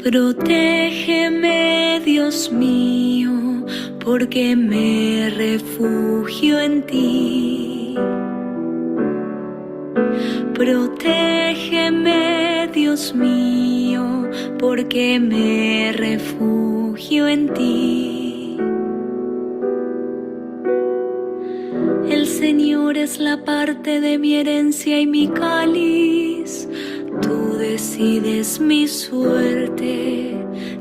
Protégeme, Dios mío, porque me refugio en ti. Protégeme, Dios mío, porque me refugio en ti. El Señor es la parte de mi herencia y mi cáliz. Tú decides mi suerte.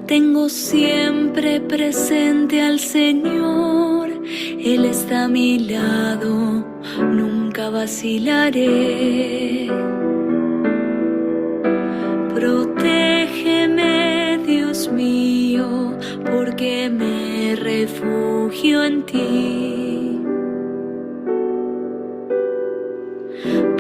Tengo siempre presente al Señor. Él está a mi lado, nunca vacilaré. Protégeme, Dios mío, porque me refugio en ti.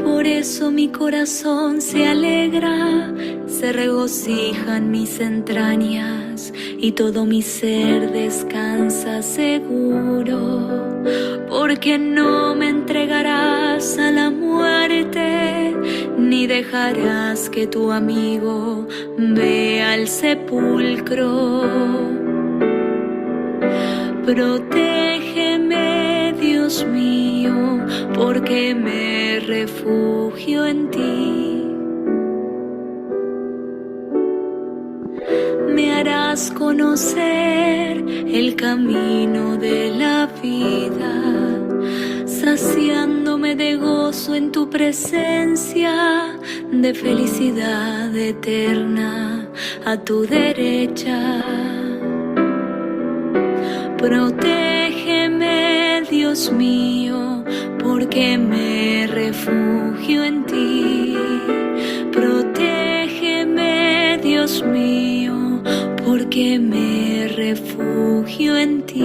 Por eso mi corazón se alegra, se regocijan mis entrañas y todo mi ser descansa seguro, porque no me entregarás a la muerte, ni dejarás que tu amigo vea el sepulcro. Protégeme, Dios mío, porque me refugio en ti. Me harás conocer el camino de la vida, saciándome de gozo en tu presencia, de felicidad eterna a tu derecha. Protégeme, Dios mío, porque me refugio en ti. Protégeme, Dios mío, porque me refugio en ti.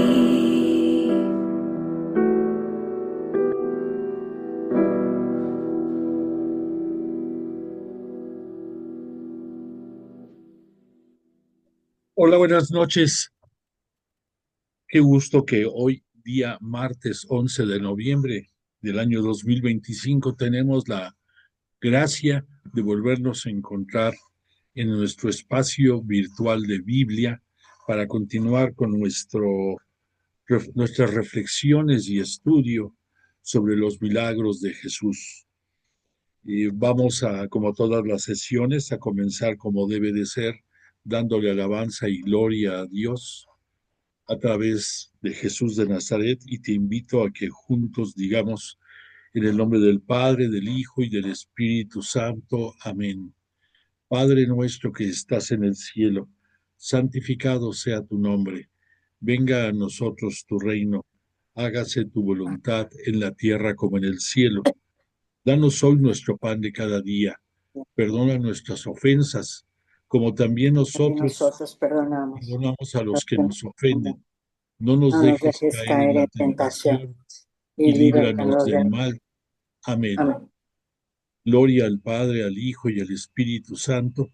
Hola, buenas noches. Qué gusto que hoy, día martes 11 de noviembre del año 2025, tenemos la gracia de volvernos a encontrar en nuestro espacio virtual de Biblia para continuar con nuestras reflexiones y estudio sobre los milagros de Jesús. Y vamos a, como todas las sesiones, a comenzar como debe de ser, dándole alabanza y gloria a Dios a través de Jesús de Nazaret, y te invito a que juntos digamos en el nombre del Padre, del Hijo y del Espíritu Santo. Amén. Padre nuestro que estás en el cielo, santificado sea tu nombre. Venga a nosotros tu reino. Hágase tu voluntad en la tierra como en el cielo. Danos hoy nuestro pan de cada día. Perdona nuestras ofensas, como también nosotros Nosotros perdonamos. perdonamos a los Los que que nos ofenden. No nos no nos dejes dejes caer en caer la en tentación tentación y y líbranos líbranos del del mal. Amén. amén. Gloria al Padre, al Hijo y al Espíritu Santo,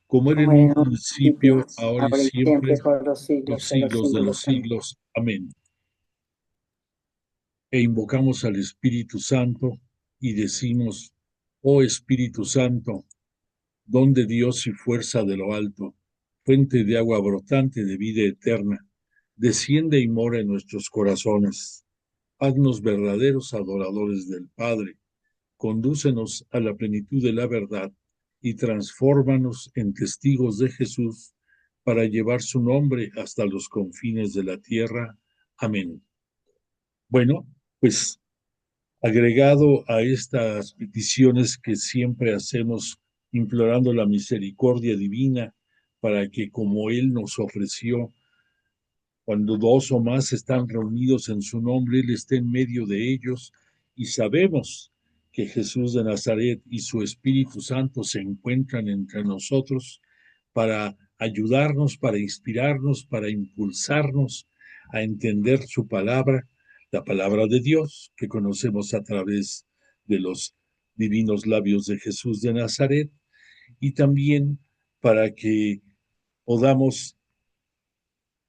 como era en Como un en un principio, principio, ahora y ahora y siempre, siempre, por los los siglos de los siglos de los siglos. Amén. siglos. Amén. E invocamos al Espíritu Santo y decimos: oh Espíritu Santo, don de Dios y fuerza de lo alto, fuente de agua brotante de vida eterna, desciende y mora en nuestros corazones. Haznos verdaderos adoradores del Padre, condúcenos a la plenitud de la verdad y transfórmanos en testigos de Jesús para llevar su nombre hasta los confines de la tierra. Amén. Bueno, pues agregado a estas peticiones que siempre hacemos, implorando la misericordia divina para que, como Él nos ofreció, cuando dos o más están reunidos en su nombre, Él esté en medio de ellos, y sabemos que Jesús de Nazaret y su Espíritu Santo se encuentran entre nosotros para ayudarnos, para inspirarnos, para impulsarnos a entender su palabra, la palabra de Dios que conocemos a través de los divinos labios de Jesús de Nazaret, y también para que podamos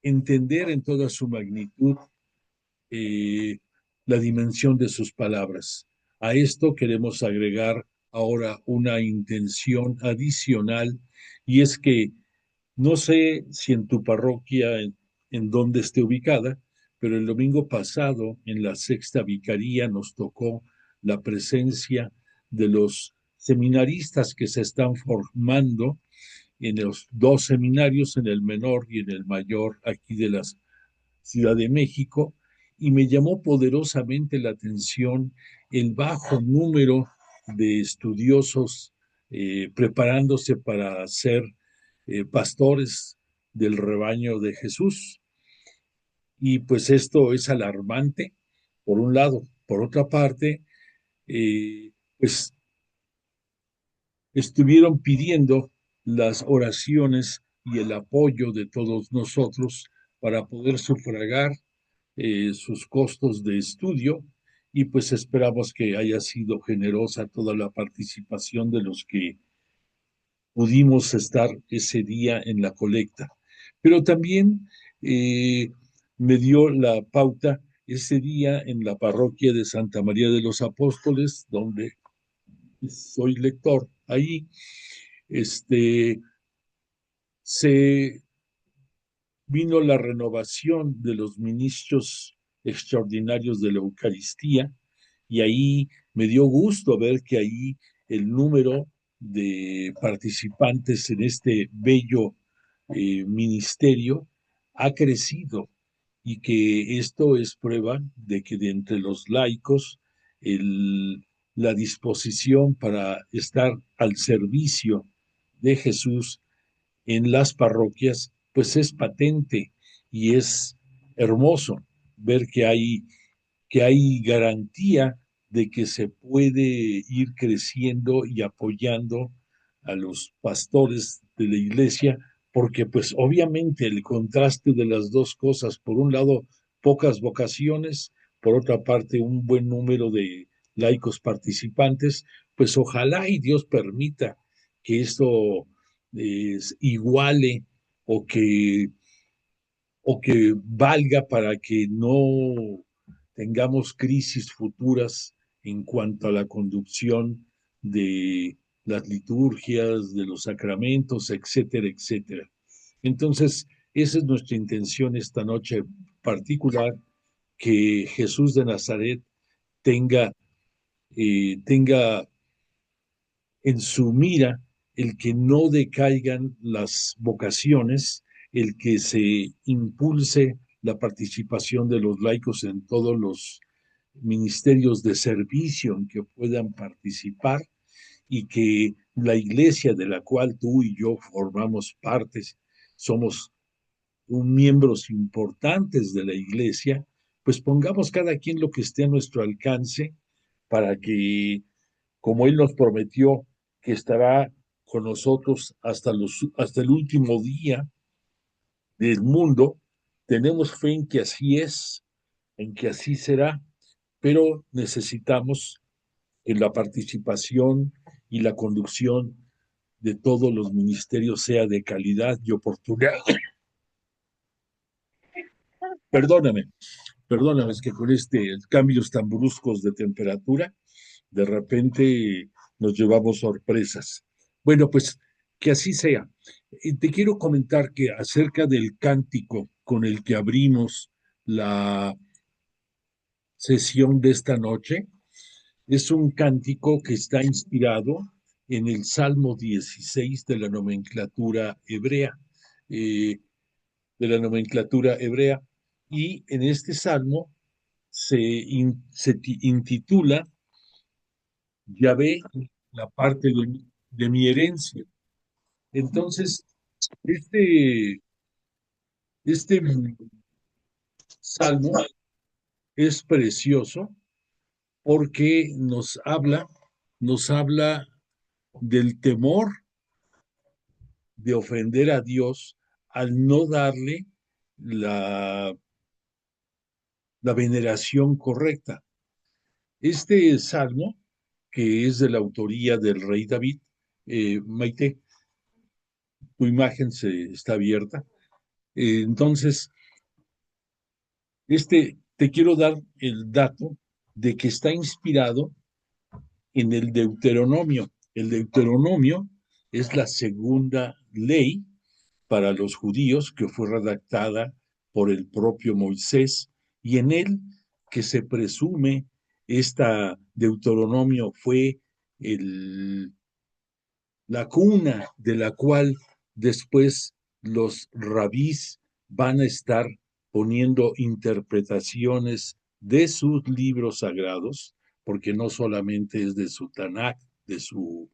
entender en toda su magnitud eh, la dimensión de sus palabras. A esto queremos agregar ahora una intención adicional, y es que No sé si en tu parroquia, en dónde esté ubicada, pero el domingo pasado en la sexta vicaría nos tocó la presencia de los seminaristas que se están formando en los dos seminarios, en el menor y en el mayor, aquí de la Ciudad de México, y me llamó poderosamente la atención el bajo número de estudiosos preparándose para ser pastores del rebaño de Jesús. Y pues esto es alarmante, por un lado. Por otra parte, pues estuvieron pidiendo las oraciones y el apoyo de todos nosotros para poder sufragar sus costos de estudio y pues esperamos que haya sido generosa toda la participación de los que pudimos estar ese día en la colecta. Pero también eh, me dio la pauta ese día en la parroquia de Santa María de los Apóstoles, donde soy lector. Ahí se vino la renovación de los ministros extraordinarios de la Eucaristía y ahí me dio gusto ver que ahí el número de participantes en este bello ministerio ha crecido y que esto es prueba de que de entre los laicos la disposición para estar al servicio de Jesús en las parroquias, pues es patente y es hermoso ver que hay garantía de que se puede ir creciendo y apoyando a los pastores de la iglesia, porque pues obviamente el contraste de las dos cosas, por un lado pocas vocaciones, por otra parte un buen número de laicos participantes, pues ojalá y Dios permita que esto iguale o que valga para que no tengamos crisis futuras en cuanto a la conducción de las liturgias, de los sacramentos, etcétera, etcétera. Entonces, esa es nuestra intención esta noche particular, que Jesús de Nazaret tenga en su mira el que no decaigan las vocaciones, el que se impulse la participación de los laicos en todos los ministerios de servicio en que puedan participar y que la iglesia de la cual tú y yo formamos partes, somos miembros importantes de la iglesia, pues pongamos cada quien lo que esté a nuestro alcance para que, como Él nos prometió que estará con nosotros hasta el último día del mundo, tenemos fe en que así es, en que así será, pero necesitamos que la participación y la conducción de todos los ministerios sea de calidad y oportunidad. Perdóname, perdóname, es que con cambios tan bruscos de temperatura, de repente nos llevamos sorpresas. Bueno, pues que así sea. Te quiero comentar que acerca del cántico con el que abrimos la sesión de esta noche, es un cántico que está inspirado en el Salmo 16 eh, de la nomenclatura hebrea, y en este salmo se intitula Yahvé, la parte de mi herencia. Entonces, este, este salmo es precioso porque nos habla del temor de ofender a Dios al no darle la, la veneración correcta. Este salmo, que es de la autoría del rey David, Maite, tu imagen está abierta. Entonces, te quiero dar el dato de que está inspirado en el Deuteronomio. El Deuteronomio es la segunda ley para los judíos, que fue redactada por el propio Moisés, y en él que se presume esta Deuteronomio fue la cuna de la cual después los rabís van a estar poniendo interpretaciones de sus libros sagrados, porque no solamente es de su Tanakh, de su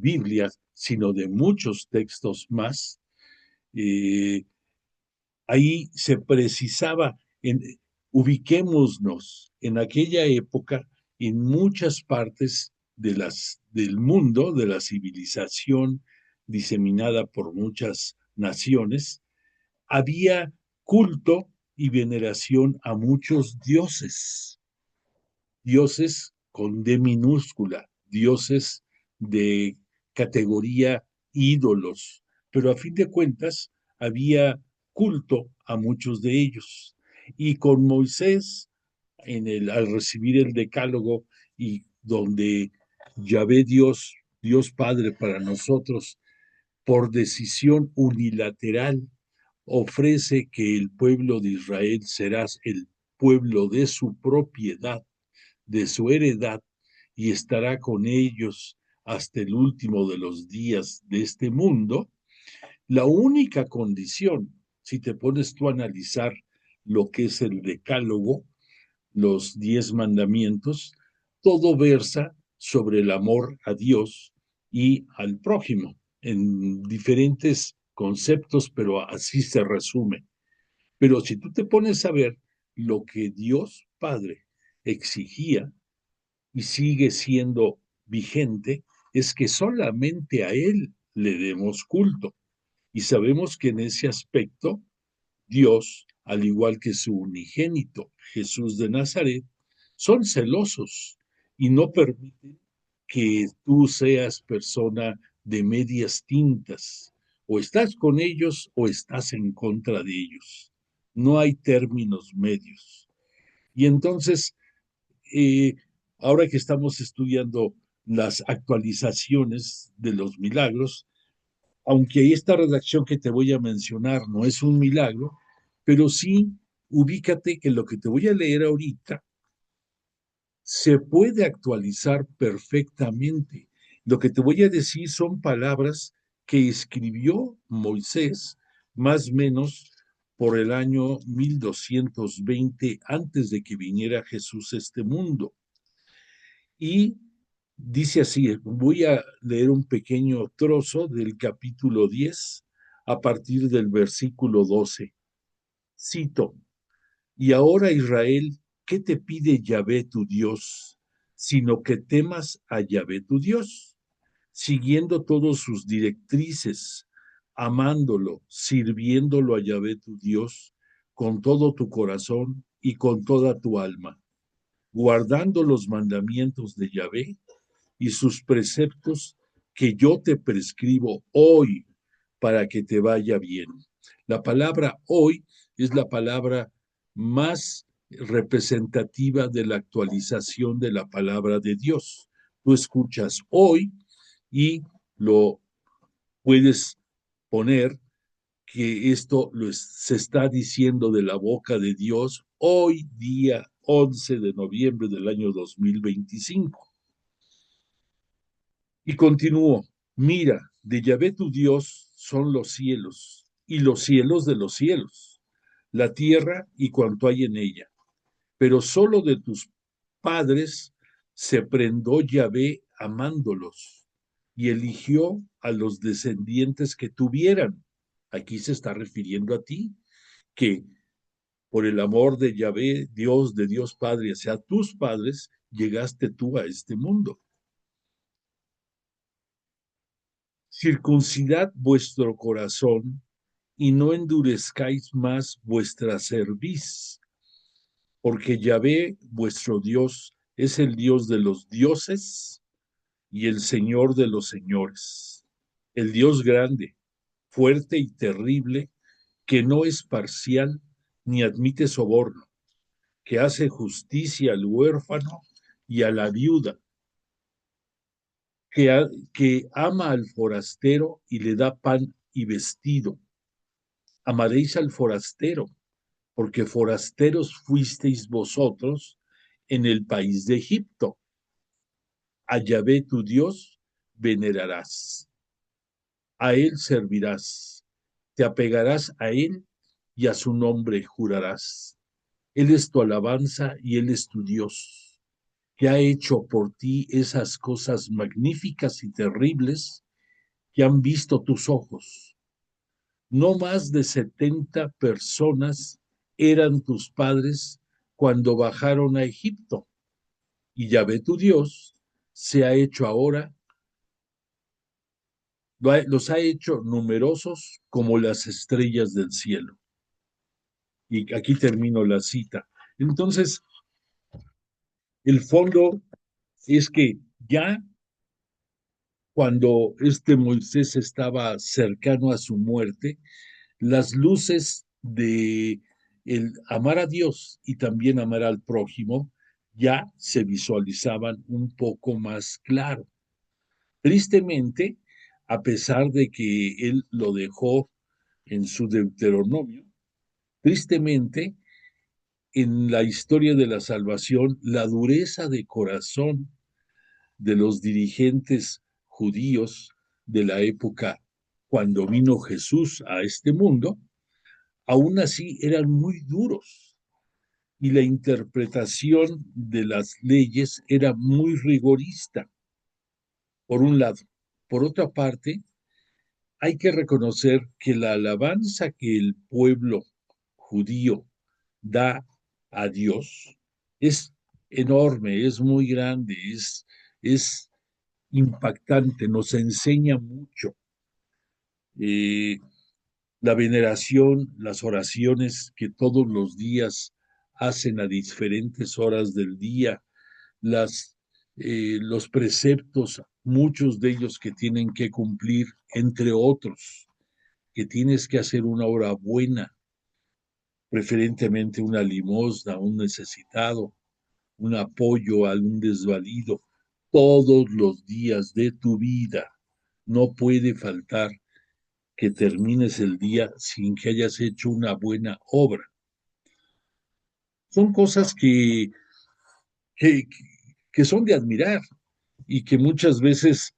Biblia, sino de muchos textos más. Eh, Ahí se precisaba, ubiquémonos en aquella época, en muchas partes del mundo, de la civilización diseminada por muchas naciones, había culto y veneración a muchos dioses, dioses con D minúscula, dioses de categoría ídolos, pero a fin de cuentas había culto a muchos de ellos. Y con Moisés, al recibir el decálogo y donde Yahvé Dios, Dios Padre para nosotros, por decisión unilateral, ofrece que el pueblo de Israel será el pueblo de su propiedad, de su heredad, y estará con ellos hasta el último de los días de este mundo. La única condición, si te pones tú a analizar lo que es el decálogo, los 10 mandamientos, todo versa sobre el amor a Dios y al prójimo, en diferentes conceptos, pero así se resume. Pero si tú te pones a ver lo que Dios Padre exigía y sigue siendo vigente, es que solamente a Él le demos culto. Y sabemos que en ese aspecto, Dios, al igual que su unigénito, Jesús de Nazaret, son celosos y no permiten que tú seas persona de medias tintas. O estás con ellos o estás en contra de ellos. No hay términos medios. Y entonces, eh, ahora que estamos estudiando las actualizaciones de los milagros, aunque esta redacción que te voy a mencionar no es un milagro, pero sí ubícate que lo que te voy a leer ahorita se puede actualizar perfectamente. Lo que te voy a decir son palabras que escribió Moisés más o menos por el año 1220 antes de que viniera Jesús a este mundo. Y dice así, voy a leer un pequeño trozo del capítulo 10 a partir del versículo 12. Cito, y ahora Israel, ¿qué te pide Yahvé tu Dios? Sino que temas a Yahvé tu Dios, siguiendo todas sus directrices, amándolo, sirviéndolo a Yahvé tu Dios con todo tu corazón y con toda tu alma, guardando los mandamientos de Yahvé y sus preceptos que yo te prescribo hoy para que te vaya bien. La palabra hoy es la palabra más representativa de la actualización de la palabra de Dios. Tú escuchas hoy y lo puedes poner que esto se está diciendo de la boca de Dios hoy, día 11 de noviembre del año 2025. Y continúo, mira, de Yahvé tu Dios son los cielos y los cielos de los cielos, la tierra y cuanto hay en ella. Pero solo de tus padres se prendó Yahvé amándolos y eligió a los descendientes que tuvieran. Aquí se está refiriendo a ti, que por el amor de Yahvé, Dios de Dios Padre, hacia tus padres, llegaste tú a este mundo. Circuncidad vuestro corazón y no endurezcáis más vuestra cerviz, porque Yahvé, vuestro Dios, es el Dios de los dioses y el Señor de los señores, el Dios grande, fuerte y terrible, que no es parcial ni admite soborno, que hace justicia al huérfano y a la viuda, que ama al forastero y le da pan y vestido. Amaréis al forastero, porque forasteros fuisteis vosotros en el país de Egipto. A Yahvé tu Dios venerarás, a él servirás, te apegarás a él y a su nombre jurarás. Él es tu alabanza y él es tu Dios, que ha hecho por ti esas cosas magníficas y terribles que han visto tus ojos. No más de 70 personas eran tus padres cuando bajaron a Egipto, y Yahvé tu Dios se ha hecho ahora, los ha hecho numerosos como las estrellas del cielo. Y aquí termino la cita. Entonces, el fondo es que ya cuando este Moisés estaba cercano a su muerte, las luces de el amar a Dios y también amar al prójimo ya se visualizaban un poco más claro. Tristemente, a pesar de que él lo dejó en su Deuteronomio, tristemente, en la historia de la salvación, la dureza de corazón de los dirigentes judíos de la época cuando vino Jesús a este mundo, aún así eran muy duros y la interpretación de las leyes era muy rigorista, por un lado. Por otra parte, hay que reconocer que la alabanza que el pueblo judío da a Dios es enorme, es muy grande, es impactante, nos enseña mucho. Eh, la veneración, las oraciones que todos los días hacen a diferentes horas del día, los preceptos, muchos de ellos que tienen que cumplir, entre otros, que tienes que hacer una obra buena, preferentemente una limosna a un necesitado, un apoyo a un desvalido, todos los días de tu vida. No puede faltar que termines el día sin que hayas hecho una buena obra. Son cosas que, que son de admirar y que muchas veces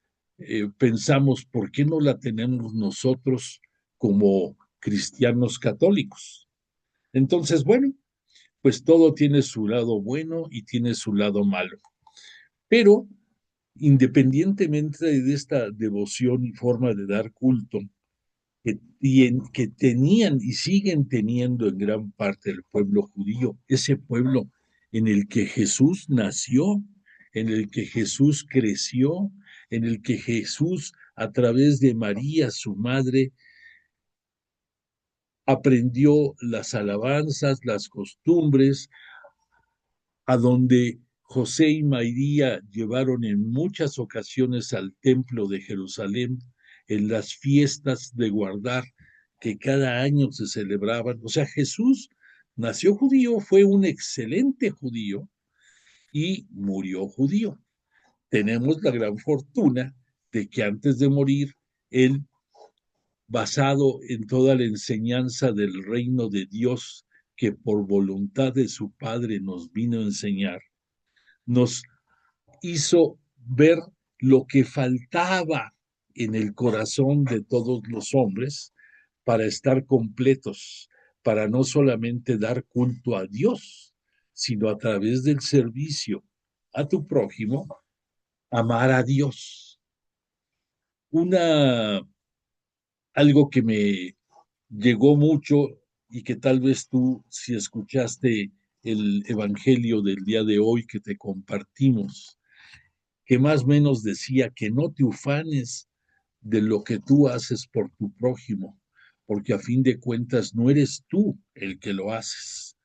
pensamos, ¿por qué no la tenemos nosotros como cristianos católicos? Entonces, bueno, pues todo tiene su lado bueno y tiene su lado malo. Pero independientemente de esta devoción y forma de dar culto que tenían y siguen teniendo en gran parte el pueblo judío, ese pueblo en el que Jesús nació, en el que Jesús creció, en el que Jesús, a través de María, su madre, aprendió las alabanzas, las costumbres, a donde José y María llevaron en muchas ocasiones al templo de Jerusalén en las fiestas de guardar que cada año se celebraban. O sea, Jesús nació judío, fue un excelente judío y murió judío. Tenemos la gran fortuna de que antes de morir, él, basado en toda la enseñanza del reino de Dios que por voluntad de su Padre nos vino a enseñar, nos hizo ver lo que faltaba en el corazón de todos los hombres para estar completos, para no solamente dar culto a Dios, sino a través del servicio a tu prójimo, amar a Dios. Una, algo que me llegó mucho y que tal vez tú, si escuchaste el evangelio del día de hoy que te compartimos, que más o menos decía que no te ufanes de lo que tú haces por tu prójimo, porque a fin de cuentas no eres tú el que lo haces,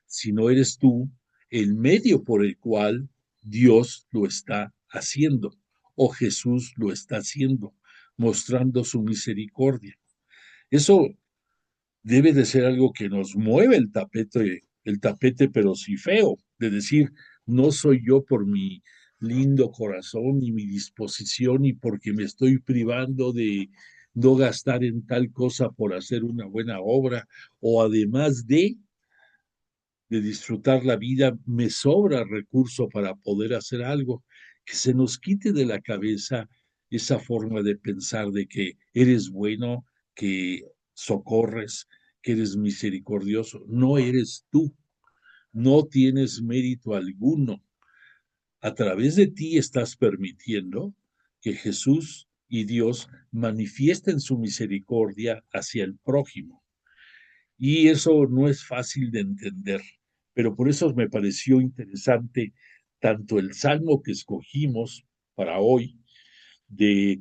sino eres tú el medio por el cual Dios lo está haciendo o Jesús lo está haciendo, mostrando su misericordia. Eso debe de ser algo que nos mueve el tapete pero sí feo, de decir, no soy yo por mi lindo corazón y mi disposición y porque me estoy privando no gastar en tal cosa por hacer una buena obra, o además de disfrutar la vida, me sobra recurso para poder hacer algo, que se nos quite de la cabeza esa forma de pensar de que eres bueno, que socorres, que eres misericordioso. No eres tú, no tienes mérito alguno. A través de ti estás permitiendo que Jesús y Dios manifiesten su misericordia hacia el prójimo. Y eso no es fácil de entender, pero por eso me pareció interesante tanto el salmo que escogimos para hoy, de,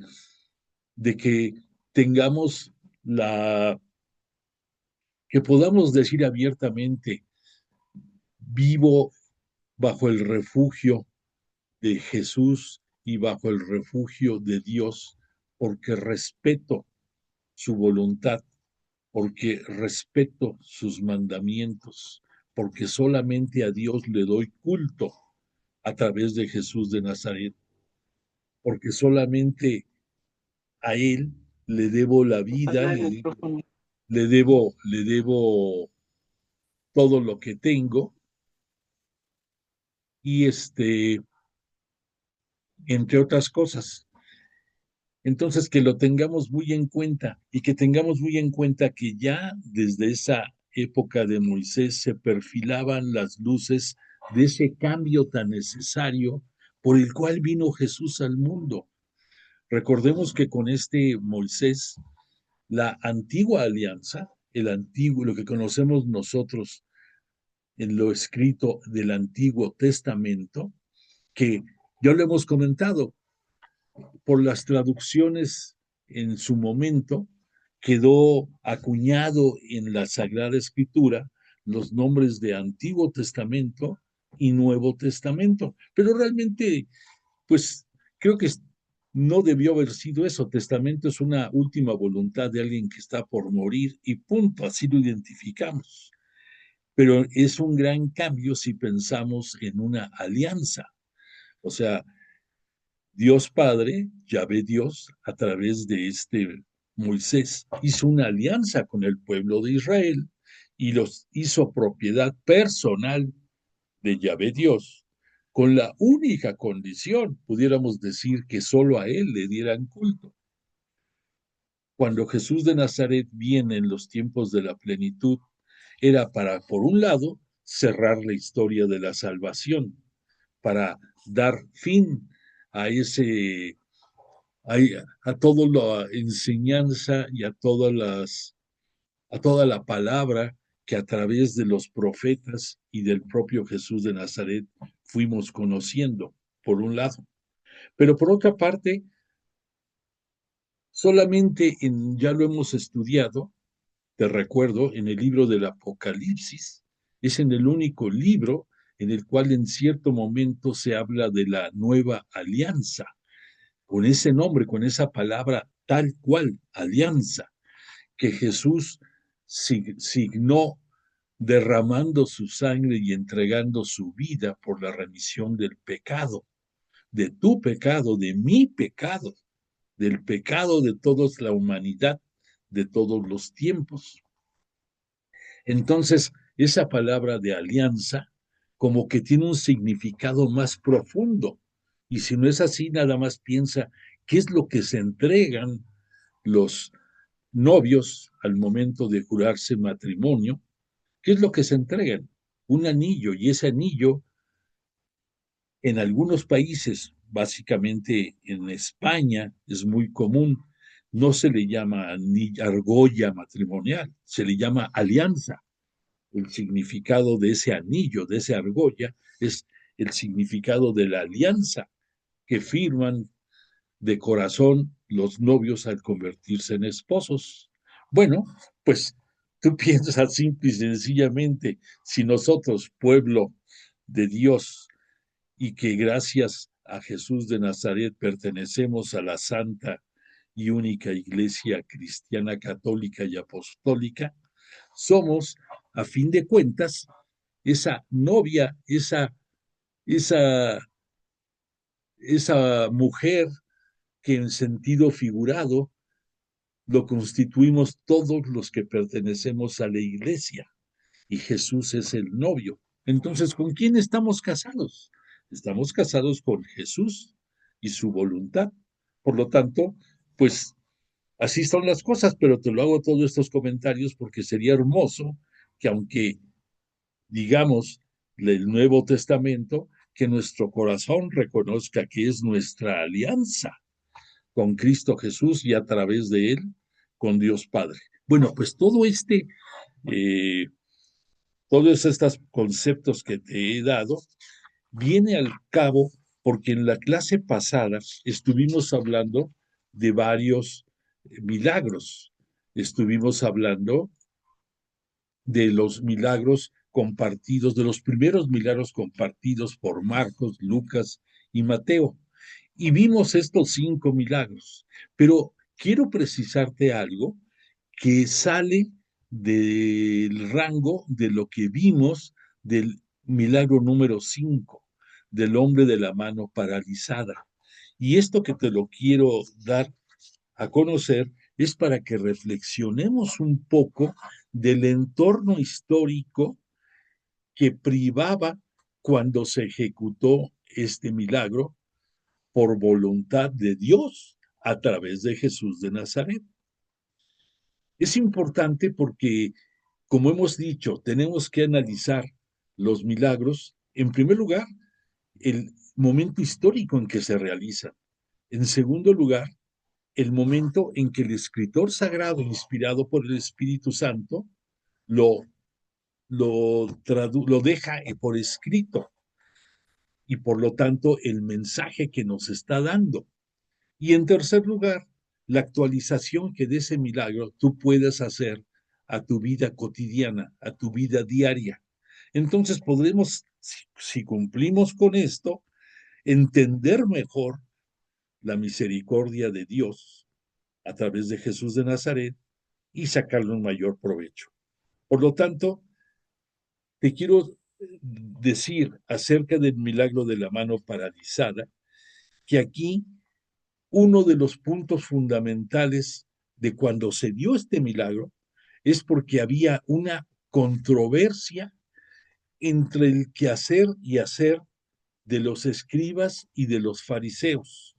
de que tengamos que podamos decir abiertamente, vivo bajo el refugio de Jesús y bajo el refugio de Dios, porque respeto su voluntad, porque respeto sus mandamientos, porque solamente a Dios le doy culto a través de Jesús de Nazaret, porque solamente a Él le debo la vida, le debo todo lo que tengo, y entre otras cosas. Entonces, que lo tengamos muy en cuenta y que tengamos muy en cuenta que ya desde esa época de Moisés se perfilaban las luces de ese cambio tan necesario por el cual vino Jesús al mundo. Recordemos que con este Moisés, la antigua alianza, el antiguo, lo que conocemos nosotros en lo escrito del Antiguo Testamento, que ya lo hemos comentado, por las traducciones en su momento, quedó acuñado en la Sagrada Escritura los nombres de Antiguo Testamento y Nuevo Testamento. Pero realmente, pues creo que no debió haber sido eso. Testamento es una última voluntad de alguien que está por morir y punto, así lo identificamos. Pero es un gran cambio si pensamos en una alianza. O sea, Dios Padre, Yahvé Dios, a través de este Moisés, hizo una alianza con el pueblo de Israel y los hizo propiedad personal de Yahvé Dios, con la única condición, pudiéramos decir, que solo a él le dieran culto. Cuando Jesús de Nazaret viene en los tiempos de la plenitud, era para, por un lado, cerrar la historia de la salvación, para dar fin a ese a toda la enseñanza y a toda la palabra que a través de los profetas y del propio Jesús de Nazaret fuimos conociendo, por un lado. Pero por otra parte, solamente ya lo hemos estudiado, te recuerdo, en el libro del Apocalipsis, es en el único libro en el cual en cierto momento se habla de la nueva alianza, con ese nombre, con esa palabra tal cual, alianza, que Jesús signó derramando su sangre y entregando su vida por la remisión del pecado, de tu pecado, de mi pecado, del pecado de toda la humanidad, de todos los tiempos. Entonces, esa palabra de alianza como que tiene un significado más profundo. Y si no es así, nada más piensa qué es lo que se entregan los novios al momento de jurarse matrimonio. ¿Qué es lo que se entregan? Un anillo, y ese anillo en algunos países, básicamente en España, es muy común. No se le llama argolla matrimonial, se le llama alianza. El significado de ese anillo, de esa argolla, es el significado de la alianza que firman de corazón los novios al convertirse en esposos. Bueno, pues tú piensas simple y sencillamente, si nosotros, pueblo de Dios, y que gracias a Jesús de Nazaret pertenecemos a la santa y única iglesia cristiana católica y apostólica, somos, a fin de cuentas, esa novia, esa, esa mujer que en sentido figurado lo constituimos todos los que pertenecemos a la iglesia y Jesús es el novio. Entonces, ¿con quién estamos casados? Estamos casados con Jesús y su voluntad. Por lo tanto, pues así son las cosas, pero te lo hago todos estos comentarios porque sería hermoso que aunque digamos el Nuevo Testamento, que nuestro corazón reconozca que es nuestra alianza con Cristo Jesús y a través de él con Dios Padre. Bueno, pues eh, todos estos conceptos que te he dado viene al cabo porque en la clase pasada estuvimos hablando de varios milagros. Estuvimos hablando de los milagros compartidos, de los primeros milagros compartidos por Marcos, Lucas y Mateo. Y vimos estos 5 milagros, pero quiero precisarte algo que sale del rango de lo que vimos del milagro número 5 del hombre de la mano paralizada. Y esto que te lo quiero dar a conocer es para que reflexionemos un poco del entorno histórico que privaba cuando se ejecutó este milagro por voluntad de Dios a través de Jesús de Nazaret. Es importante porque, como hemos dicho, tenemos que analizar los milagros, en primer lugar, el momento histórico en que se realizan. En segundo lugar, el momento en que el escritor sagrado, inspirado por el Espíritu Santo, lo, lo deja por escrito y por lo tanto el mensaje que nos está dando. Y en tercer lugar, la actualización que de ese milagro tú puedas hacer a tu vida cotidiana, a tu vida diaria. Entonces podremos, si cumplimos con esto, entender mejor la misericordia de Dios a través de Jesús de Nazaret y sacarle un mayor provecho. Por lo tanto, te quiero decir acerca del milagro de la mano paralizada, que aquí uno de los puntos fundamentales de cuando se dio este milagro es porque había una controversia entre el quehacer y hacer de los escribas y de los fariseos.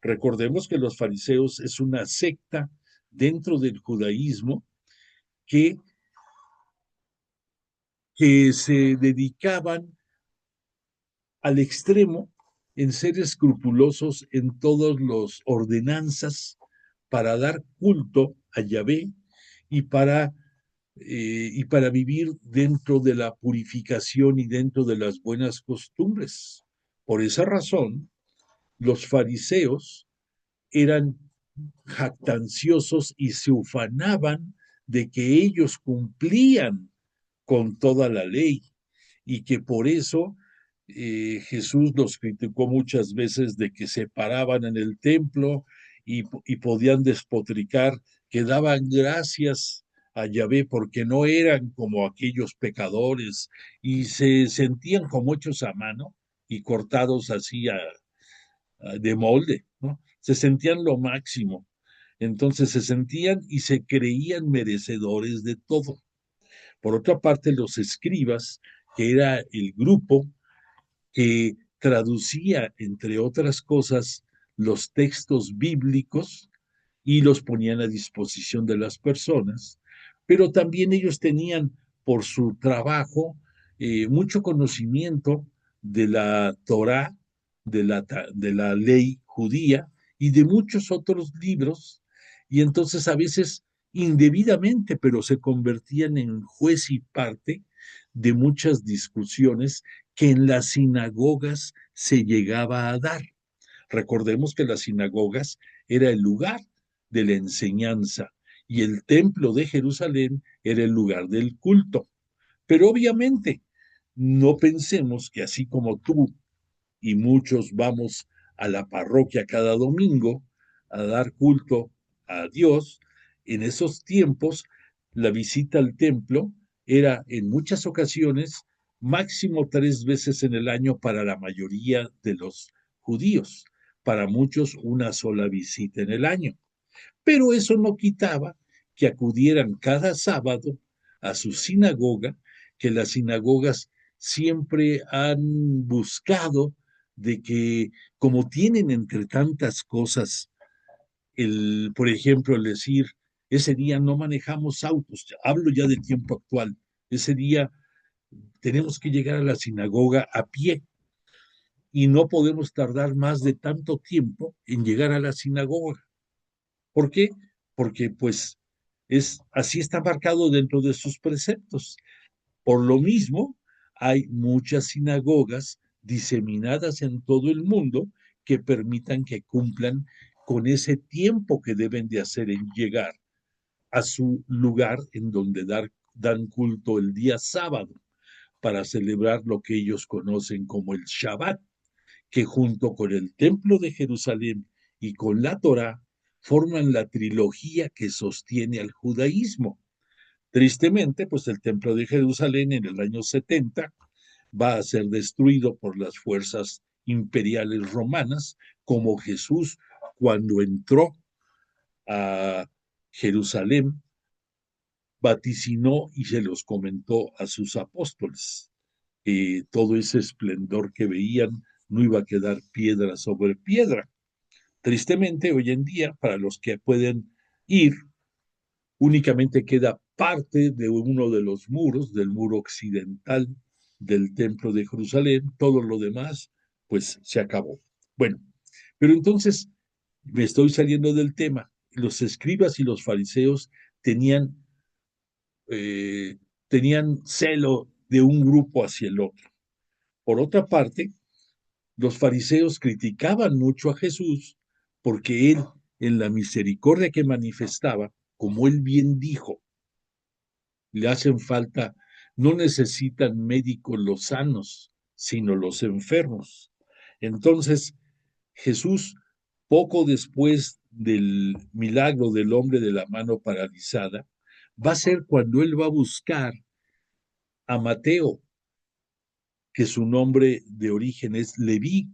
Recordemos que los fariseos es una secta dentro del judaísmo que, que se dedicaban al extremo en ser escrupulosos en todas las ordenanzas para dar culto a Yahvé y y para vivir dentro de la purificación y dentro de las buenas costumbres. Por esa razón, los fariseos eran jactanciosos y se ufanaban de que ellos cumplían con toda la ley y que por eso Jesús los criticó muchas veces de que se paraban en el templo y podían despotricar, que daban gracias a Yahvé porque no eran como aquellos pecadores y se sentían como hechos a mano y cortados así de molde, ¿no? Se sentían lo máximo. Entonces se sentían y se creían merecedores de todo. Por otra parte, los escribas, que era el grupo que traducía, entre otras cosas, los textos bíblicos y los ponían a disposición de las personas, pero también ellos tenían por su trabajo mucho conocimiento de la Torá, de la ley judía y de muchos otros libros, y entonces a veces indebidamente, pero se convertían en juez y parte de muchas discusiones que en las sinagogas se llegaba a dar. Recordemos que las sinagogas era el lugar de la enseñanza y el templo de Jerusalén era el lugar del culto. Pero obviamente no pensemos que así como tú y muchos vamos a la parroquia cada domingo a dar culto a Dios, en esos tiempos la visita al templo era en muchas ocasiones máximo 3 veces en el año para la mayoría de los judíos, para muchos una sola visita en el año. Pero eso no quitaba que acudieran cada sábado a su sinagoga, que las sinagogas siempre han buscado de que, como tienen entre tantas cosas, por ejemplo, el decir, ese día no manejamos autos, hablo ya del tiempo actual, ese día tenemos que llegar a la sinagoga a pie y no podemos tardar más de tanto tiempo en llegar a la sinagoga. ¿Por qué? Porque pues así está marcado dentro de sus preceptos. Por lo mismo, hay muchas sinagogas diseminadas en todo el mundo que permitan que cumplan con ese tiempo que deben de hacer en llegar a su lugar en donde dan culto el día sábado para celebrar lo que ellos conocen como el Shabbat, que junto con el Templo de Jerusalén y con la Torá forman la trilogía que sostiene al judaísmo. Tristemente, pues el Templo de Jerusalén en el año 70 va a ser destruido por las fuerzas imperiales romanas, como Jesús cuando entró a Jerusalén vaticinó y se los comentó a sus apóstoles. Todo ese esplendor que veían no iba a quedar piedra sobre piedra. Tristemente, hoy en día, para los que pueden ir, únicamente queda parte de uno de los muros, del muro occidental del Templo de Jerusalén. Todo lo demás, pues se acabó. Bueno, pero entonces me estoy saliendo del tema. Los escribas y los fariseos tenían, eh, tenían celo de un grupo hacia el otro. Por otra parte, los fariseos criticaban mucho a Jesús porque él, en la misericordia que manifestaba, como él bien dijo, le hacen falta, no necesitan médicos los sanos, sino los enfermos. Entonces, Jesús, poco después del milagro del hombre de la mano paralizada, va a ser cuando él va a buscar a Mateo, que su nombre de origen es Leví,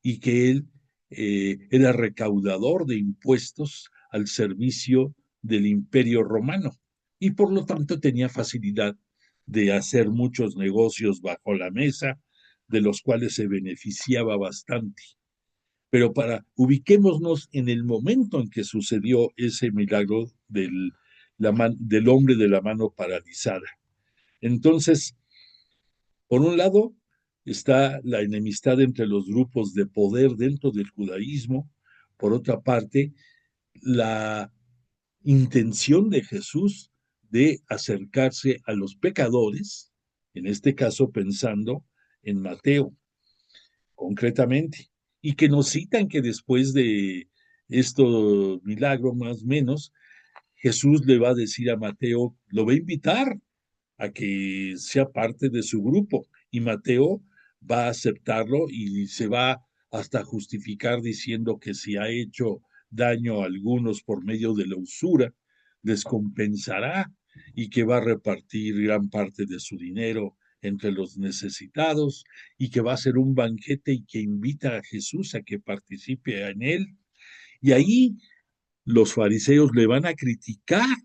y que él era recaudador de impuestos al servicio del imperio romano, y por lo tanto tenía facilidad de hacer muchos negocios bajo la mesa, de los cuales se beneficiaba bastante. Pero ubiquémonos en el momento en que sucedió ese milagro del hombre de la mano paralizada. Entonces, por un lado, está la enemistad entre los grupos de poder dentro del judaísmo. Por otra parte, la intención de Jesús de acercarse a los pecadores, en este caso pensando en Mateo concretamente, y que nos citan que después de esto milagro más o menos, Jesús le va a decir a Mateo, lo va a invitar a que sea parte de su grupo. Y Mateo va a aceptarlo y se va hasta justificar diciendo que si ha hecho daño a algunos por medio de la usura, les compensará y que va a repartir gran parte de su dinero entre los necesitados y que va a ser un banquete y que invita a Jesús a que participe en él. Y ahí los fariseos le van a criticar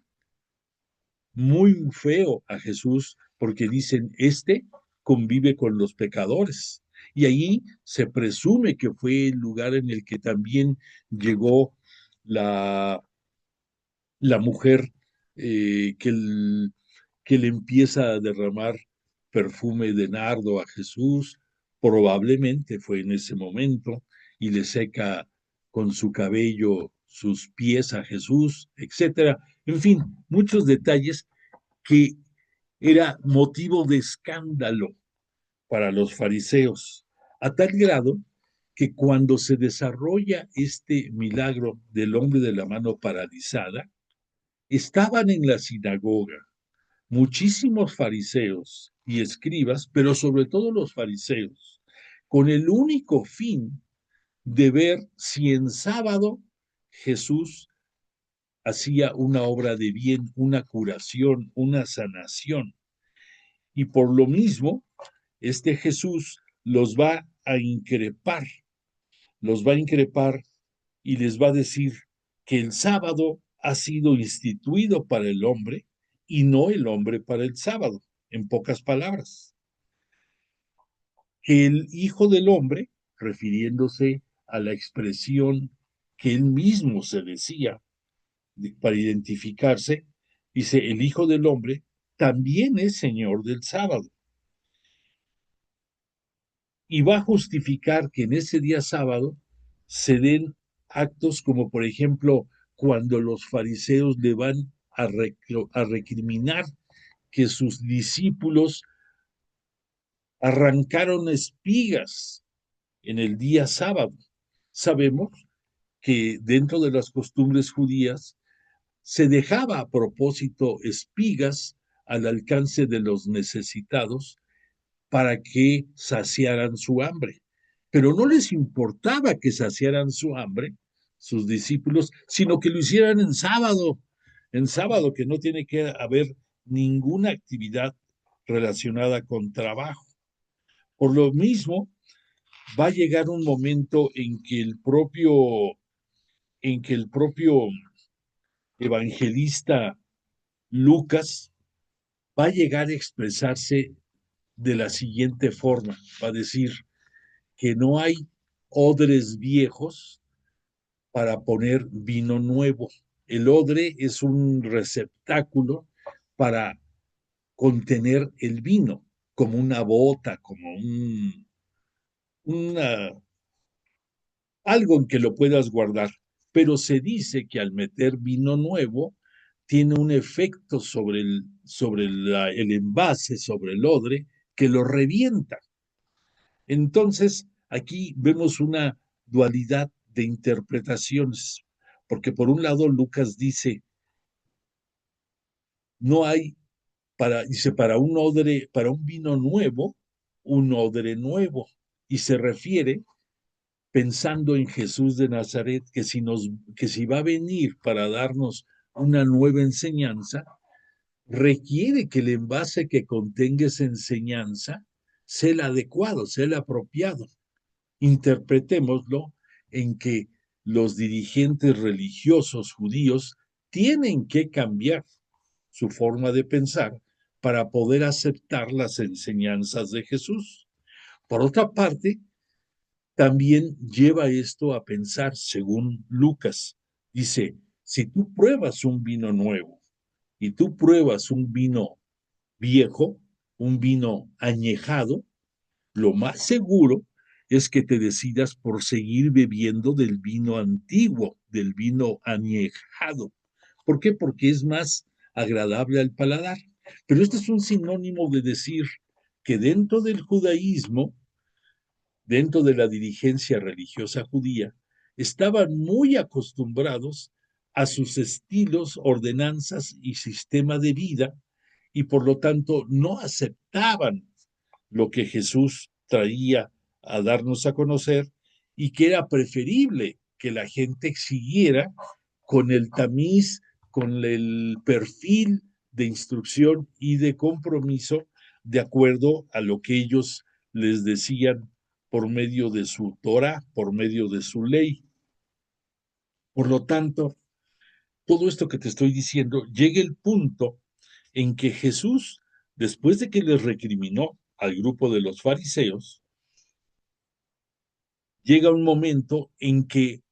muy feo a Jesús porque dicen, este convive con los pecadores. Y ahí se presume que fue el lugar en el que también llegó la mujer que le empieza a derramar perfume de nardo a Jesús, probablemente fue en ese momento, y le seca con su cabello sus pies a Jesús, etcétera. En fin, muchos detalles que era motivo de escándalo para los fariseos, a tal grado que cuando se desarrolla este milagro del hombre de la mano paralizada, estaban en la sinagoga muchísimos fariseos y escribas, pero sobre todo los fariseos, con el único fin de ver si en sábado Jesús hacía una obra de bien, una curación, una sanación. Y por lo mismo, este Jesús los va a increpar y les va a decir, que el sábado ha sido instituido para el hombre y no el hombre para el sábado, en pocas palabras. Que el Hijo del Hombre, refiriéndose a la expresión que él mismo se decía para identificarse, dice, el Hijo del Hombre también es Señor del sábado. Y va a justificar que en ese día sábado se den actos como, por ejemplo, cuando los fariseos le van a recriminar que sus discípulos arrancaron espigas en el día sábado. Sabemos que dentro de las costumbres judías se dejaba a propósito espigas al alcance de los necesitados para que saciaran su hambre. Pero no les importaba que saciaran su hambre, sus discípulos, sino que lo hicieran en sábado, que no tiene que haber ninguna actividad relacionada con trabajo. Por lo mismo, va a llegar un momento en que el propio evangelista Lucas va a llegar a expresarse de la siguiente forma, va a decir que no hay odres viejos para poner vino nuevo. El odre es un receptáculo para contener el vino, como una bota, como una, algo en que lo puedas guardar. Pero se dice que al meter vino nuevo, tiene un efecto el envase, sobre el odre, que lo revienta. Entonces, aquí vemos una dualidad de interpretaciones, porque por un lado Lucas dice, no hay dice, para un vino nuevo, un odre nuevo, y se refiere pensando en Jesús de Nazaret, que si va a venir para darnos una nueva enseñanza, requiere que el envase que contenga esa enseñanza sea el adecuado, sea el apropiado. Interpretémoslo en que los dirigentes religiosos judíos tienen que cambiar su forma de pensar para poder aceptar las enseñanzas de Jesús. Por otra parte, también lleva esto a pensar, según Lucas, dice, si tú pruebas un vino nuevo y tú pruebas un vino viejo, un vino añejado, lo más seguro es que te decidas por seguir bebiendo del vino antiguo, del vino añejado. ¿Por qué? Porque es más agradable al paladar. Pero este es un sinónimo de decir que dentro del judaísmo, dentro de la dirigencia religiosa judía, estaban muy acostumbrados a sus estilos, ordenanzas y sistema de vida, y por lo tanto no aceptaban lo que Jesús traía a darnos a conocer, y que era preferible que la gente siguiera con el tamiz, con el perfil de instrucción y de compromiso de acuerdo a lo que ellos les decían por medio de su Torah, por medio de su ley. Por lo tanto, todo esto que te estoy diciendo llega el punto en que Jesús, después de que les recriminó al grupo de los fariseos, llega un momento en que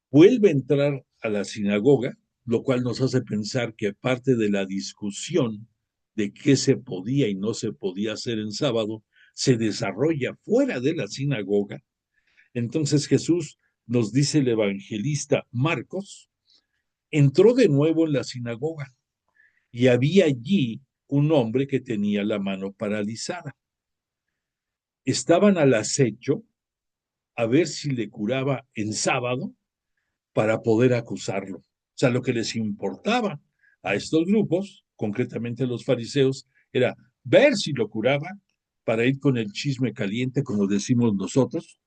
vuelve a entrar a la sinagoga, lo cual nos hace pensar que parte de la discusión de qué se podía y no se podía hacer en sábado se desarrolla fuera de la sinagoga. Entonces Jesús, nos dice el evangelista Marcos, entró de nuevo en la sinagoga y había allí un hombre que tenía la mano paralizada. Estaban al acecho a ver si le curaba en sábado para poder acusarlo. O sea, lo que les importaba a estos grupos, concretamente a los fariseos, era ver si lo curaba para ir con el chisme caliente, como decimos nosotros,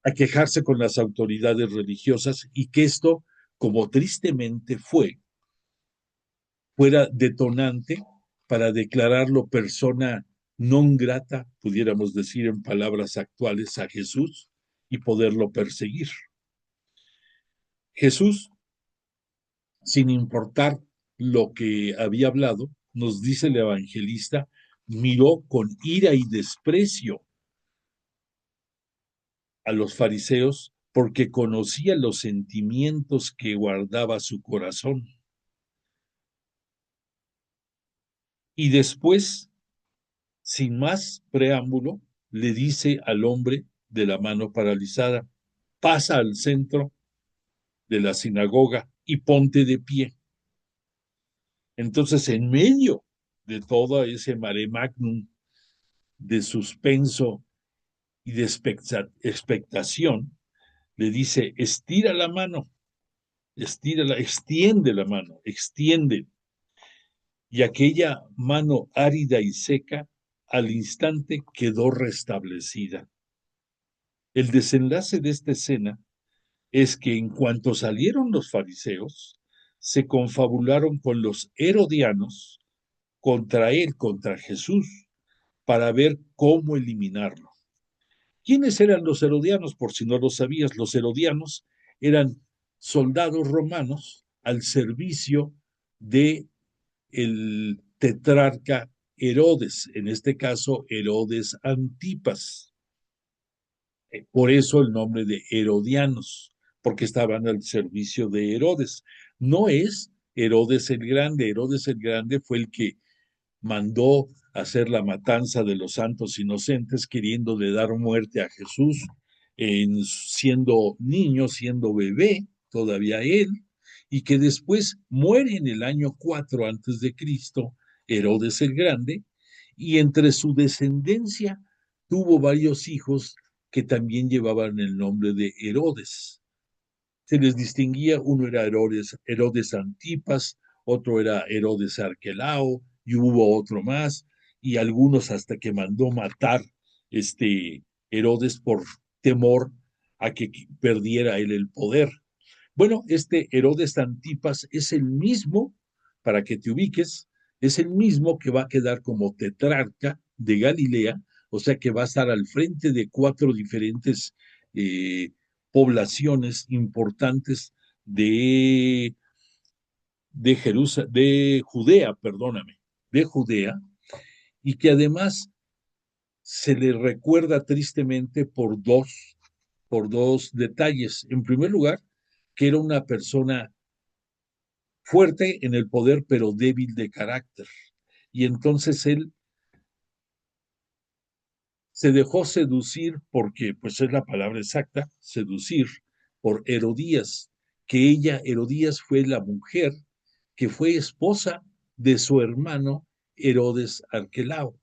a quejarse con las autoridades religiosas, y que esto, como tristemente fuera detonante para declararlo persona non grata, pudiéramos decir en palabras actuales, a Jesús, y poderlo perseguir. Jesús, sin importar lo que había hablado, nos dice el evangelista, miró con ira y desprecio a los fariseos porque conocía los sentimientos que guardaba su corazón. Y después, sin más preámbulo, le dice al hombre de la mano paralizada, pasa al centro de la sinagoga y ponte de pie. Entonces, en medio de todo ese mare magnum de suspenso y de expectación, le dice, estira la mano, estírala, extiende la mano, extiende. Y aquella mano árida y seca al instante quedó restablecida. El desenlace de esta escena es que en cuanto salieron los fariseos, se confabularon con los herodianos contra él, contra Jesús, para ver cómo eliminarlo. ¿Quiénes eran los herodianos? Por si no lo sabías, los herodianos eran soldados romanos al servicio de el tetrarca Herodes, en este caso Herodes Antipas. Por eso el nombre de Herodianos, porque estaban al servicio de Herodes. No es Herodes el Grande. Herodes el Grande fue el que mandó hacer la matanza de los santos inocentes, queriéndole dar muerte a Jesús, siendo niño, siendo bebé, todavía él, y que después muere en el año 4 antes de Cristo, Herodes el Grande, y entre su descendencia tuvo varios hijos que también llevaban el nombre de Herodes. Se les distinguía, uno era Herodes Antipas, otro era Herodes Arquelao, y hubo otro más, y algunos hasta que mandó matar Herodes por temor a que perdiera él el poder. Bueno, este Herodes Antipas es el mismo, para que te ubiques, es el mismo que va a quedar como tetrarca de Galilea, o sea que va a estar al frente de 4 diferentes poblaciones importantes de Judea, perdóname, de Judea, y que además se le recuerda tristemente por dos detalles. En primer lugar, que era una persona fuerte en el poder, pero débil de carácter. Y entonces él se dejó seducir porque, pues es la palabra exacta, seducir por Herodías, que ella, Herodías, fue la mujer que fue esposa de su hermano Herodes Arquelao.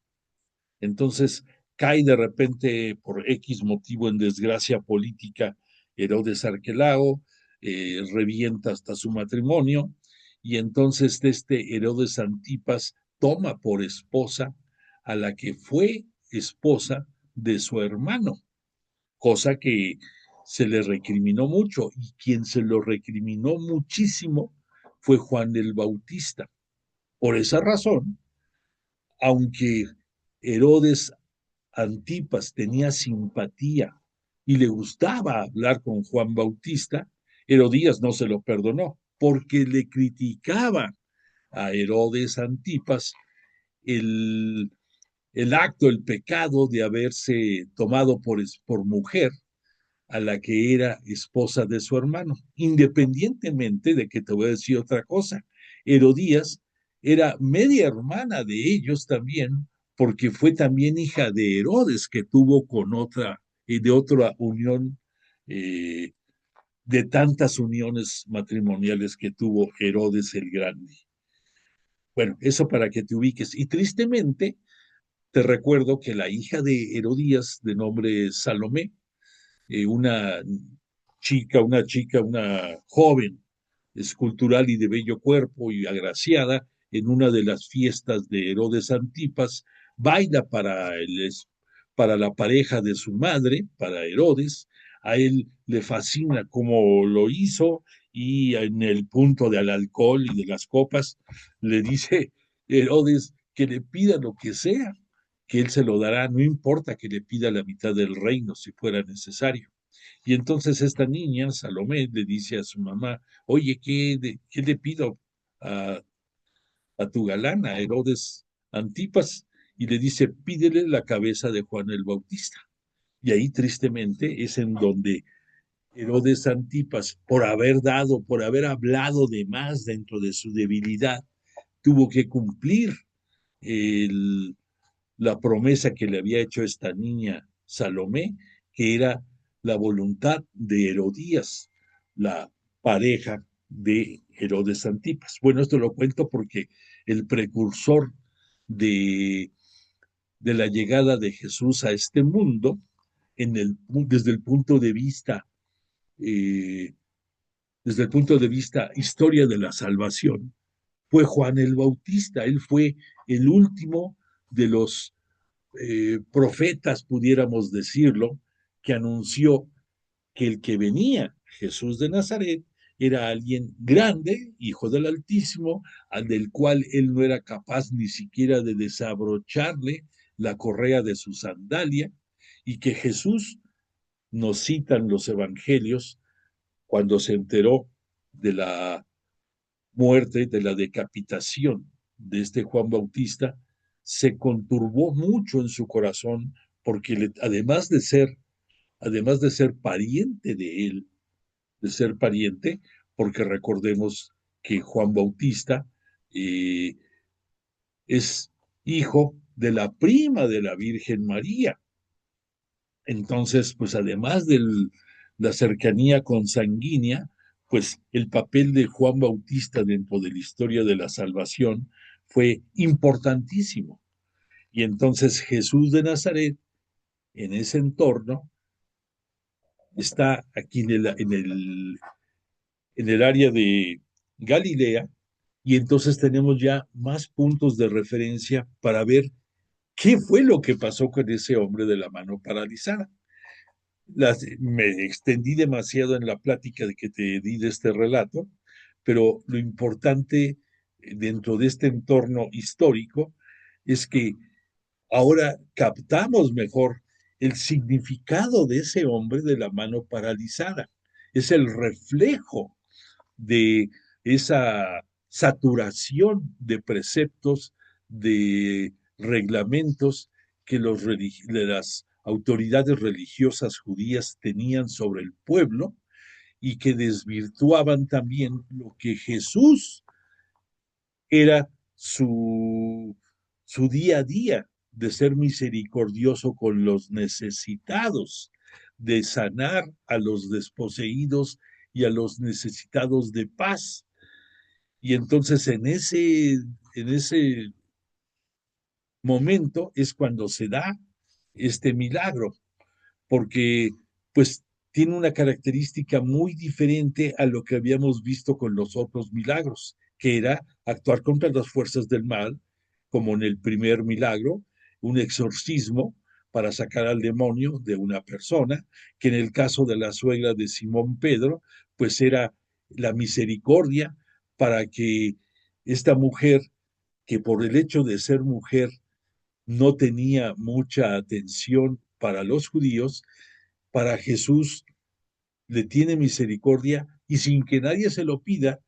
Entonces cae de repente por X motivo en desgracia política Herodes Arquelao, revienta hasta su matrimonio, y entonces este Herodes Antipas toma por esposa a la que fue esposa de su hermano, cosa que se le recriminó mucho, y quien se lo recriminó muchísimo fue Juan el Bautista. Por esa razón, aunque Herodes Antipas tenía simpatía y le gustaba hablar con Juan Bautista, Herodías no se lo perdonó porque le criticaba a Herodes Antipas el, el acto, el pecado de haberse tomado por mujer a la que era esposa de su hermano, independientemente de que te voy a decir otra cosa. Herodías era media hermana de ellos también, porque fue también hija de Herodes, que tuvo con otra, de otra unión, de tantas uniones matrimoniales que tuvo Herodes el Grande. Bueno, eso para que te ubiques. Y tristemente, te recuerdo que la hija de Herodías, de nombre Salomé, una una joven escultural y de bello cuerpo y agraciada, en una de las fiestas de Herodes Antipas, baila para la pareja de su madre, para Herodes. A él le fascina cómo lo hizo, y en el punto del alcohol y de las copas le dice Herodes que le pida lo que sea, que él se lo dará, no importa que le pida la mitad del reino si fuera necesario. Y entonces esta niña, Salomé, le dice a su mamá, oye, ¿qué le pido a, a tu galán, a Herodes Antipas? Y le dice, pídele la cabeza de Juan el Bautista. Y ahí tristemente es en donde Herodes Antipas, por haber hablado de más dentro de su debilidad, tuvo que cumplir el, la promesa que le había hecho esta niña Salomé, que era la voluntad de Herodías, la pareja de Herodes Antipas. Bueno, esto lo cuento porque el precursor de, de la llegada de Jesús a este mundo, desde el punto de vista eh, desde el punto de vista historia de la salvación, fue Juan el Bautista. Él fue el último de los profetas, pudiéramos decirlo, que anunció que el que venía, Jesús de Nazaret, era alguien grande, hijo del Altísimo, al del cual él no era capaz ni siquiera de desabrocharle la correa de su sandalia, y que Jesús, nos citan los evangelios, cuando se enteró de la muerte, de la decapitación de este Juan Bautista, se conturbó mucho en su corazón porque además de ser pariente de él, de ser pariente, porque recordemos que Juan Bautista eh, es hijo de la prima de la Virgen María. Entonces, pues además de la cercanía consanguínea, pues el papel de Juan Bautista dentro de la historia de la salvación fue importantísimo. Y entonces Jesús de Nazaret, en ese entorno, está aquí en el área de Galilea, y entonces tenemos ya más puntos de referencia para ver qué fue lo que pasó con ese hombre de la mano paralizada. Me extendí demasiado en la plática de que te di de este relato, pero lo importante dentro de este entorno histórico es que ahora captamos mejor el significado de ese hombre de la mano paralizada. Es el reflejo de esa saturación de preceptos, de reglamentos que las autoridades religiosas judías tenían sobre el pueblo y que desvirtuaban también lo que Jesús era su día a día, de ser misericordioso con los necesitados, de sanar a los desposeídos y a los necesitados de paz. Y entonces en ese momento es cuando se da este milagro, porque pues tiene una característica muy diferente a lo que habíamos visto con los otros milagros, que era actuar contra las fuerzas del mal, como en el primer milagro, un exorcismo para sacar al demonio de una persona, que en el caso de la suegra de Simón Pedro, pues era la misericordia para que esta mujer, que por el hecho de ser mujer no tenía mucha atención para los judíos, para Jesús le tiene misericordia y sin que nadie se lo pida,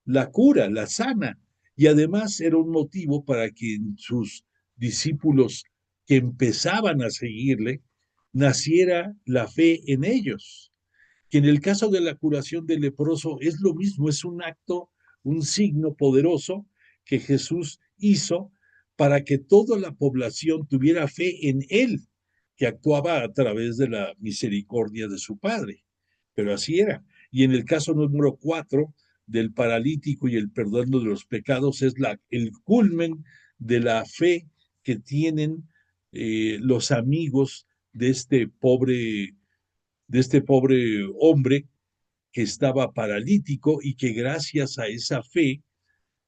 la cura, la sana. Y además era un motivo para que en sus discípulos que empezaban a seguirle, naciera la fe en ellos. Que en el caso de la curación del leproso es lo mismo, es un acto, un signo poderoso que Jesús hizo para que toda la población tuviera fe en él, que actuaba a través de la misericordia de su Padre. Pero así era. Y en el caso número 4 del paralítico y el perdón de los pecados es el culmen de la fe que tienen los amigos de este pobre hombre que estaba paralítico y que gracias a esa fe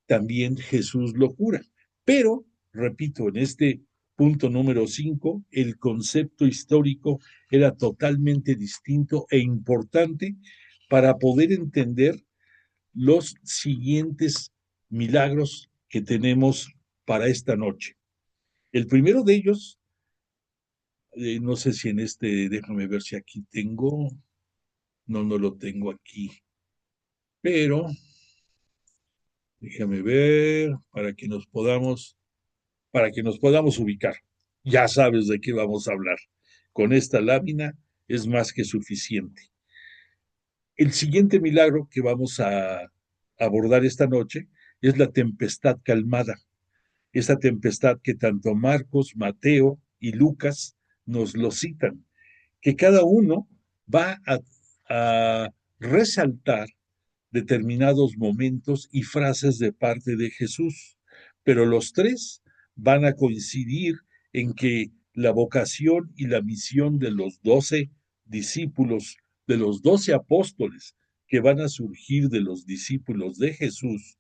también Jesús lo cura. Pero, repito, en este punto número 5, el concepto histórico era totalmente distinto e importante para poder entender los siguientes milagros que tenemos para esta noche. El primero de ellos No sé si en este, déjame ver si aquí tengo, no, no lo tengo aquí, pero déjame ver para que nos podamos ubicar. Ya sabes de qué vamos a hablar. Con esta lámina es más que suficiente. El siguiente milagro que vamos a abordar esta noche es la tempestad calmada. Esta tempestad que tanto Marcos, Mateo y Lucas nos lo citan, que cada uno va a resaltar determinados momentos y frases de parte de Jesús, pero los tres van a coincidir en que la vocación y la misión de los 12 discípulos, de los 12 apóstoles que van a surgir de los discípulos de Jesús,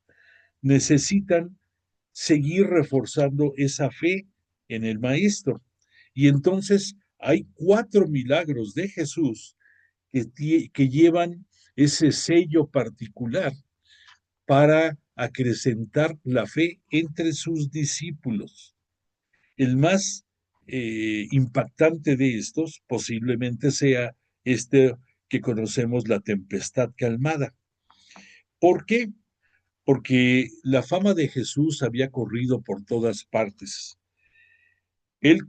necesitan seguir reforzando esa fe en el Maestro. Y entonces hay 4 milagros de Jesús que llevan ese sello particular para acrecentar la fe entre sus discípulos. El más impactante de estos posiblemente sea este que conocemos, la tempestad calmada. ¿Por qué? Porque la fama de Jesús había corrido por todas partes. Él,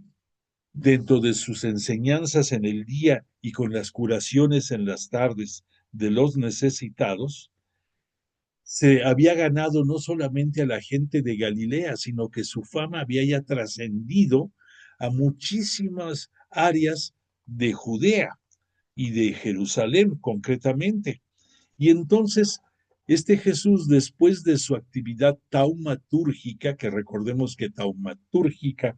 dentro de sus enseñanzas en el día y con las curaciones en las tardes de los necesitados, se había ganado no solamente a la gente de Galilea, sino que su fama había ya trascendido a muchísimas áreas de Judea y de Jerusalén concretamente. Y entonces, este Jesús, después de su actividad taumatúrgica, que recordemos que taumatúrgica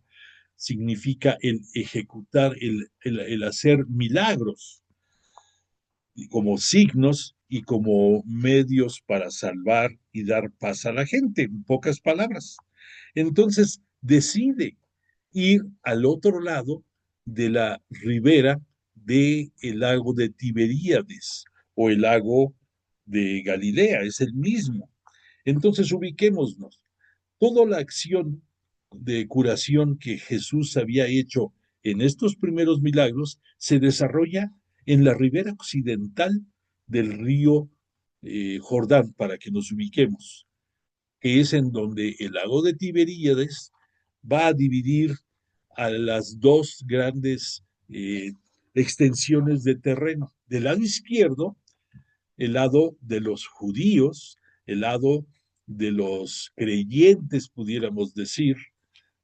significa el ejecutar, el hacer milagros, como signos y como medios para salvar y dar paz a la gente, en pocas palabras. Entonces decide ir al otro lado de la ribera del lago de Tiberíades o el lago de Galilea, es el mismo. Entonces ubiquémonos. Toda la acción de curación que Jesús había hecho en estos primeros milagros se desarrolla en la ribera occidental del río Jordán, para que nos ubiquemos, que es en donde el lago de Tiberíades va a dividir a las dos grandes extensiones de terreno. Del lado izquierdo, el lado de los judíos, el lado de los creyentes, pudiéramos decir,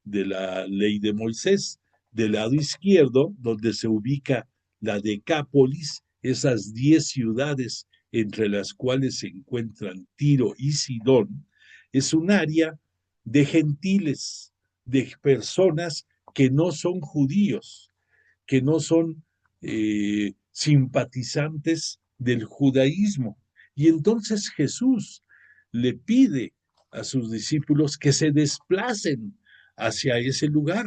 de la ley de Moisés. Del lado izquierdo, donde se ubica la Decápolis, esas 10 ciudades entre las cuales se encuentran Tiro y Sidón, es un área de gentiles, de personas que no son judíos, que no son simpatizantes del judaísmo. Y entonces Jesús le pide a sus discípulos que se desplacen hacia ese lugar.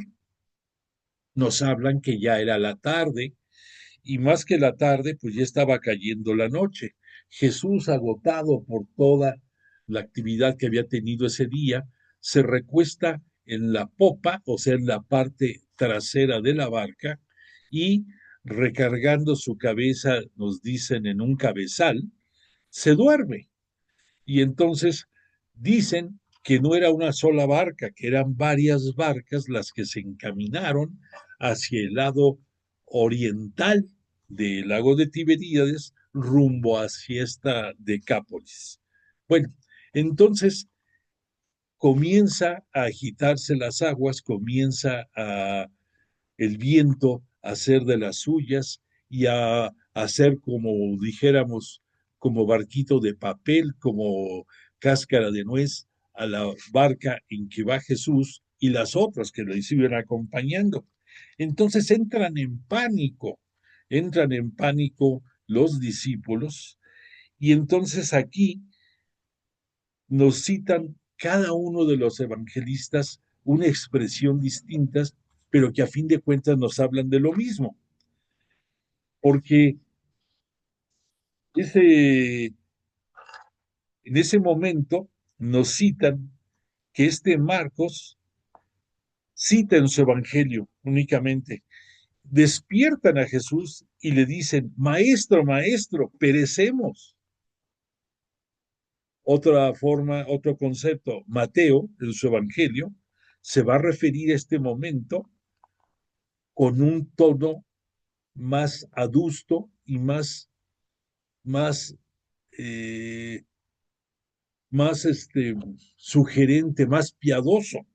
Nos hablan que ya era la tarde y más que la tarde, pues ya estaba cayendo la noche. Jesús, agotado por toda la actividad que había tenido ese día, se recuesta en la popa, o sea, en la parte trasera de la barca, y recargando su cabeza, nos dicen, en un cabezal, se duerme. Y entonces dicen que no era una sola barca, que eran varias barcas las que se encaminaron hacia el lado oriental del lago de Tiberíades rumbo hacia esta Decápolis. Bueno, entonces comienza a agitarse las aguas, comienza el viento a hacer de las suyas y a hacer, como dijéramos, como barquito de papel, como cáscara de nuez a la barca en que va Jesús y las otras que lo siguen acompañando. Entonces entran en pánico los discípulos y entonces aquí nos citan cada uno de los evangelistas una expresión distinta, pero que a fin de cuentas nos hablan de lo mismo, porque ese, en ese momento nos citan que Marcos cita en su evangelio únicamente despiertan a Jesús y le dicen, maestro, maestro, perecemos. Otra forma, otro concepto, Mateo, en su evangelio, se va a referir a este momento con un tono más adusto y más, eh, más sugerente, más piadoso.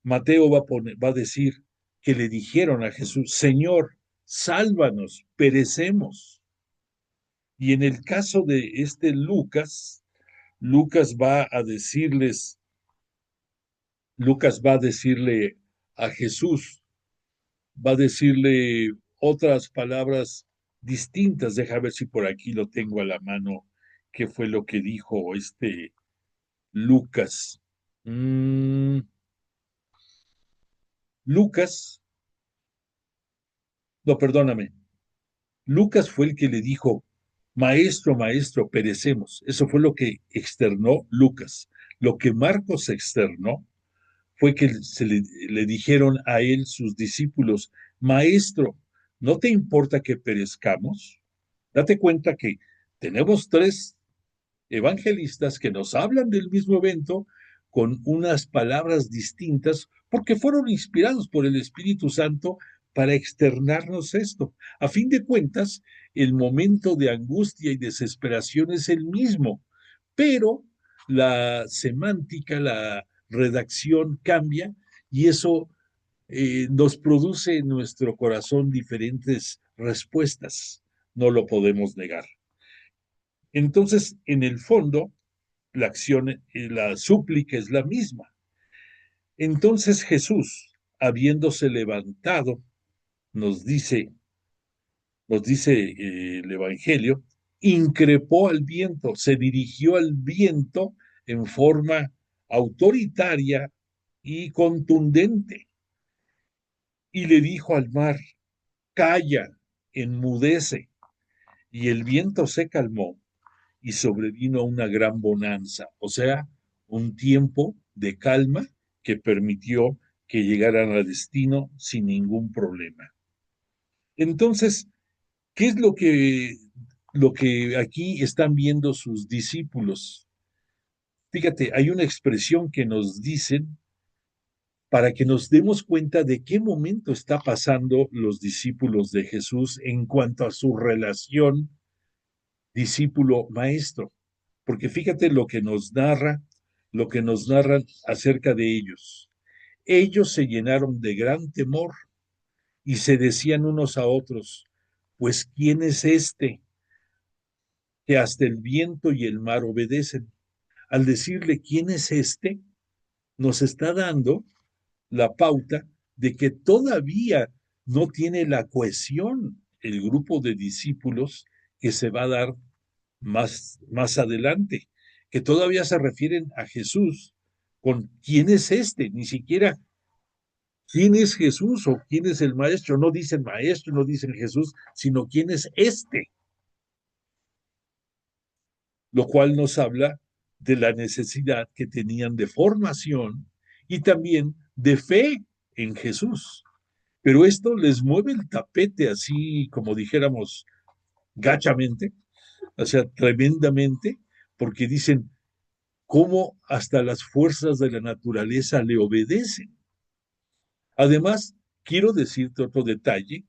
Mateo va a decir que le dijeron a Jesús, Señor, sálvanos, perecemos. Y en el caso de Lucas, Lucas va a decirle a Jesús, va a decirle otras palabras distintas. Deja ver si por aquí lo tengo a la mano, qué fue lo que dijo Lucas. Lucas, no, perdóname. Lucas fue el que le dijo, maestro, maestro, perecemos. Eso fue lo que externó Lucas. Lo que Marcos externó fue que le dijeron a él sus discípulos, maestro, ¿no te importa que perezcamos? Date cuenta que tenemos tres evangelistas que nos hablan del mismo evento con unas palabras distintas porque fueron inspirados por el Espíritu Santo para externarnos esto. A fin de cuentas, el momento de angustia y desesperación es el mismo, pero la semántica, la redacción cambia y eso nos produce en nuestro corazón diferentes respuestas. No lo podemos negar. Entonces, en el fondo, la acción, la súplica es la misma. Entonces Jesús, habiéndose levantado, nos dice, el Evangelio, increpó al viento, se dirigió al viento en forma autoritaria y contundente, y le dijo al mar, calla, enmudece, y el viento se calmó y sobrevino una gran bonanza, o sea, un tiempo de calma que permitió que llegaran a destino sin ningún problema. Entonces, ¿qué es lo que aquí están viendo sus discípulos? Fíjate, hay una expresión que nos dicen para que nos demos cuenta de qué momento está pasando los discípulos de Jesús en cuanto a su relación discípulo-maestro. Porque fíjate lo que nos narran acerca de ellos. Ellos se llenaron de gran temor y se decían unos a otros, pues ¿quién es este que hasta el viento y el mar obedecen? Al decirle quién es este, nos está dando la pauta de que todavía no tiene la cohesión el grupo de discípulos que se va a dar más adelante, que todavía se refieren a Jesús con quién es este, ni siquiera quién es Jesús o quién es el maestro, no dicen maestro, no dicen Jesús, sino quién es este, lo cual nos habla de la necesidad que tenían de formación y también de fe en Jesús. Pero esto les mueve el tapete así, como dijéramos, gachamente, o sea, tremendamente, porque dicen, cómo hasta las fuerzas de la naturaleza le obedecen. Además, quiero decirte otro detalle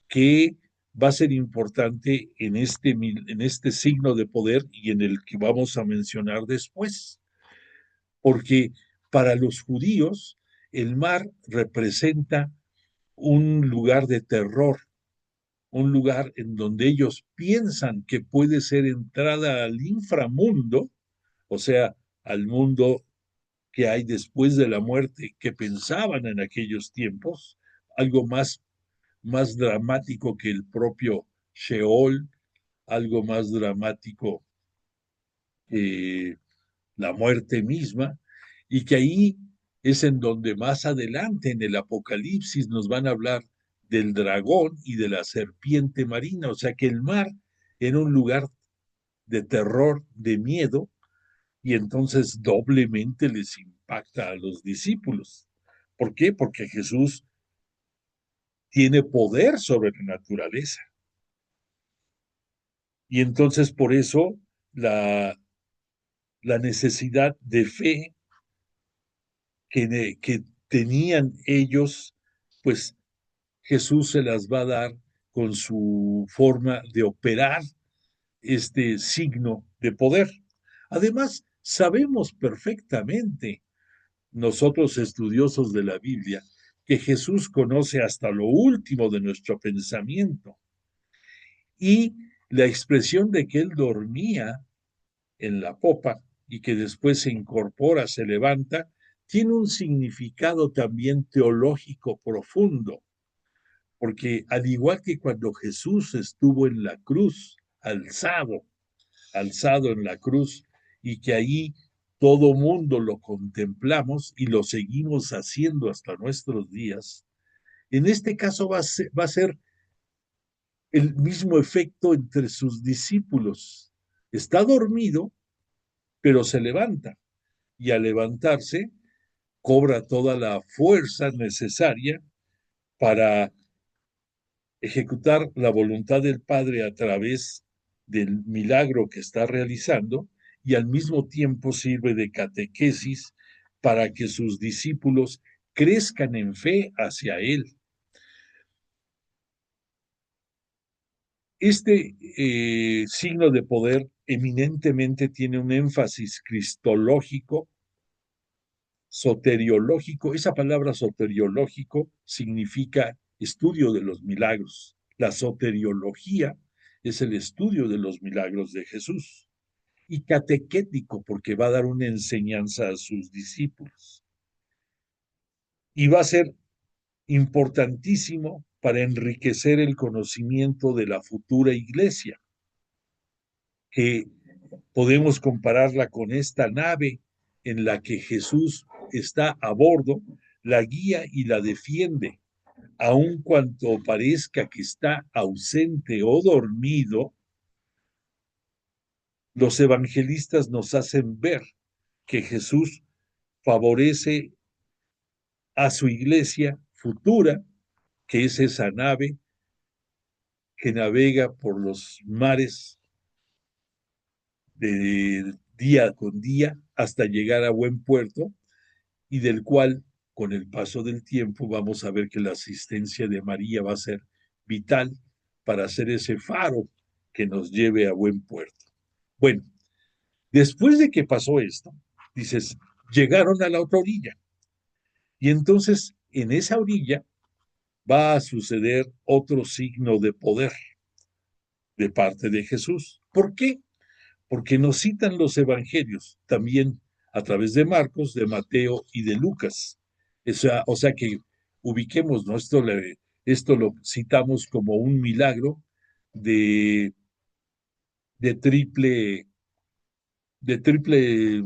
que va a ser importante en este signo de poder y en el que vamos a mencionar después, porque para los judíos el mar representa un lugar de terror, un lugar en donde ellos piensan que puede ser entrada al inframundo, o sea, al mundo que hay después de la muerte, que pensaban en aquellos tiempos, algo más dramático que el propio Sheol, algo más dramático que la muerte misma, y que ahí es en donde más adelante en el Apocalipsis nos van a hablar del dragón y de la serpiente marina, o sea que el mar era un lugar de terror, de miedo, y entonces doblemente les impacta a los discípulos. ¿Por qué? Porque Jesús tiene poder sobre la naturaleza. Y entonces por eso la necesidad de fe que tenían ellos, pues Jesús se las va a dar con su forma de operar este signo de poder. Además, sabemos perfectamente, nosotros estudiosos de la Biblia, que Jesús conoce hasta lo último de nuestro pensamiento. Y la expresión de que él dormía en la popa y que después se incorpora, se levanta, tiene un significado también teológico profundo, porque al igual que cuando Jesús estuvo en la cruz, alzado en la cruz, y que ahí todo mundo lo contemplamos y lo seguimos haciendo hasta nuestros días, en este caso va a ser el mismo efecto entre sus discípulos. Está dormido, pero se levanta, y al levantarse cobra toda la fuerza necesaria para ejecutar la voluntad del Padre a través del milagro que está realizando, y al mismo tiempo sirve de catequesis para que sus discípulos crezcan en fe hacia Él. Este signo de poder eminentemente tiene un énfasis cristológico, soteriológico. Esa palabra soteriológico significa estudio de los milagros. La soteriología es el estudio de los milagros de Jesús. Y catequético, porque va a dar una enseñanza a sus discípulos. Y va a ser importantísimo para enriquecer el conocimiento de la futura iglesia, que podemos compararla con esta nave en la que Jesús está a bordo, la guía y la defiende, aun cuando parezca que está ausente o dormido. Los evangelistas nos hacen ver que Jesús favorece a su iglesia futura, que es esa nave que navega por los mares de día con día hasta llegar a buen puerto, y del cual, con el paso del tiempo, vamos a ver que la asistencia de María va a ser vital para hacer ese faro que nos lleve a buen puerto. Bueno, después de que pasó esto, dices, llegaron a la otra orilla. Y entonces, en esa orilla va a suceder otro signo de poder de parte de Jesús. ¿Por qué? Porque nos citan los evangelios también a través de Marcos, de Mateo y de Lucas. O sea que ubiquemos, ¿no? Esto lo citamos como un milagro de, de triple, de triple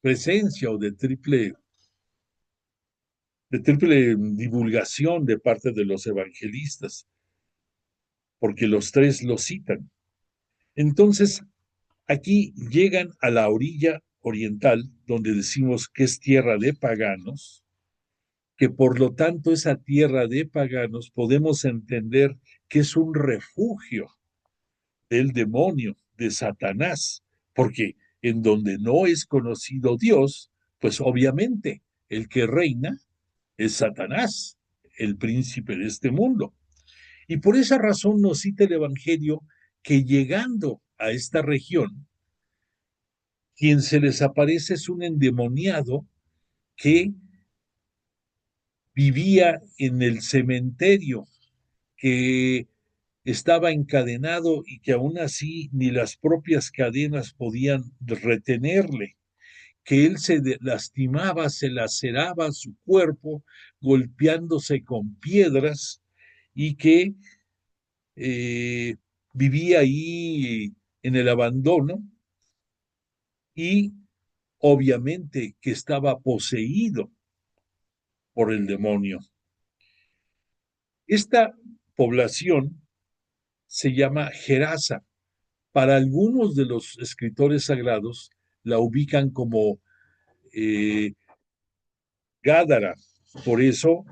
presencia, o de triple divulgación de parte de los evangelistas, porque los tres lo citan. Entonces, aquí llegan a la orilla oriental, donde decimos que es tierra de paganos, que por lo tanto esa tierra de paganos podemos entender que es un refugio del demonio, de Satanás, porque en donde no es conocido Dios, pues obviamente el que reina es Satanás, el príncipe de este mundo. Y por esa razón nos cita el Evangelio que llegando a esta región, quien se les aparece es un endemoniado que vivía en el cementerio, que estaba encadenado y que aún así ni las propias cadenas podían retenerle, que él se lastimaba, se laceraba su cuerpo golpeándose con piedras, y que eh, vivía ahí en el abandono, y obviamente que estaba poseído por el demonio. Esta población se llama Gerasa. Para algunos de los escritores sagrados la ubican como Gádara. Por eso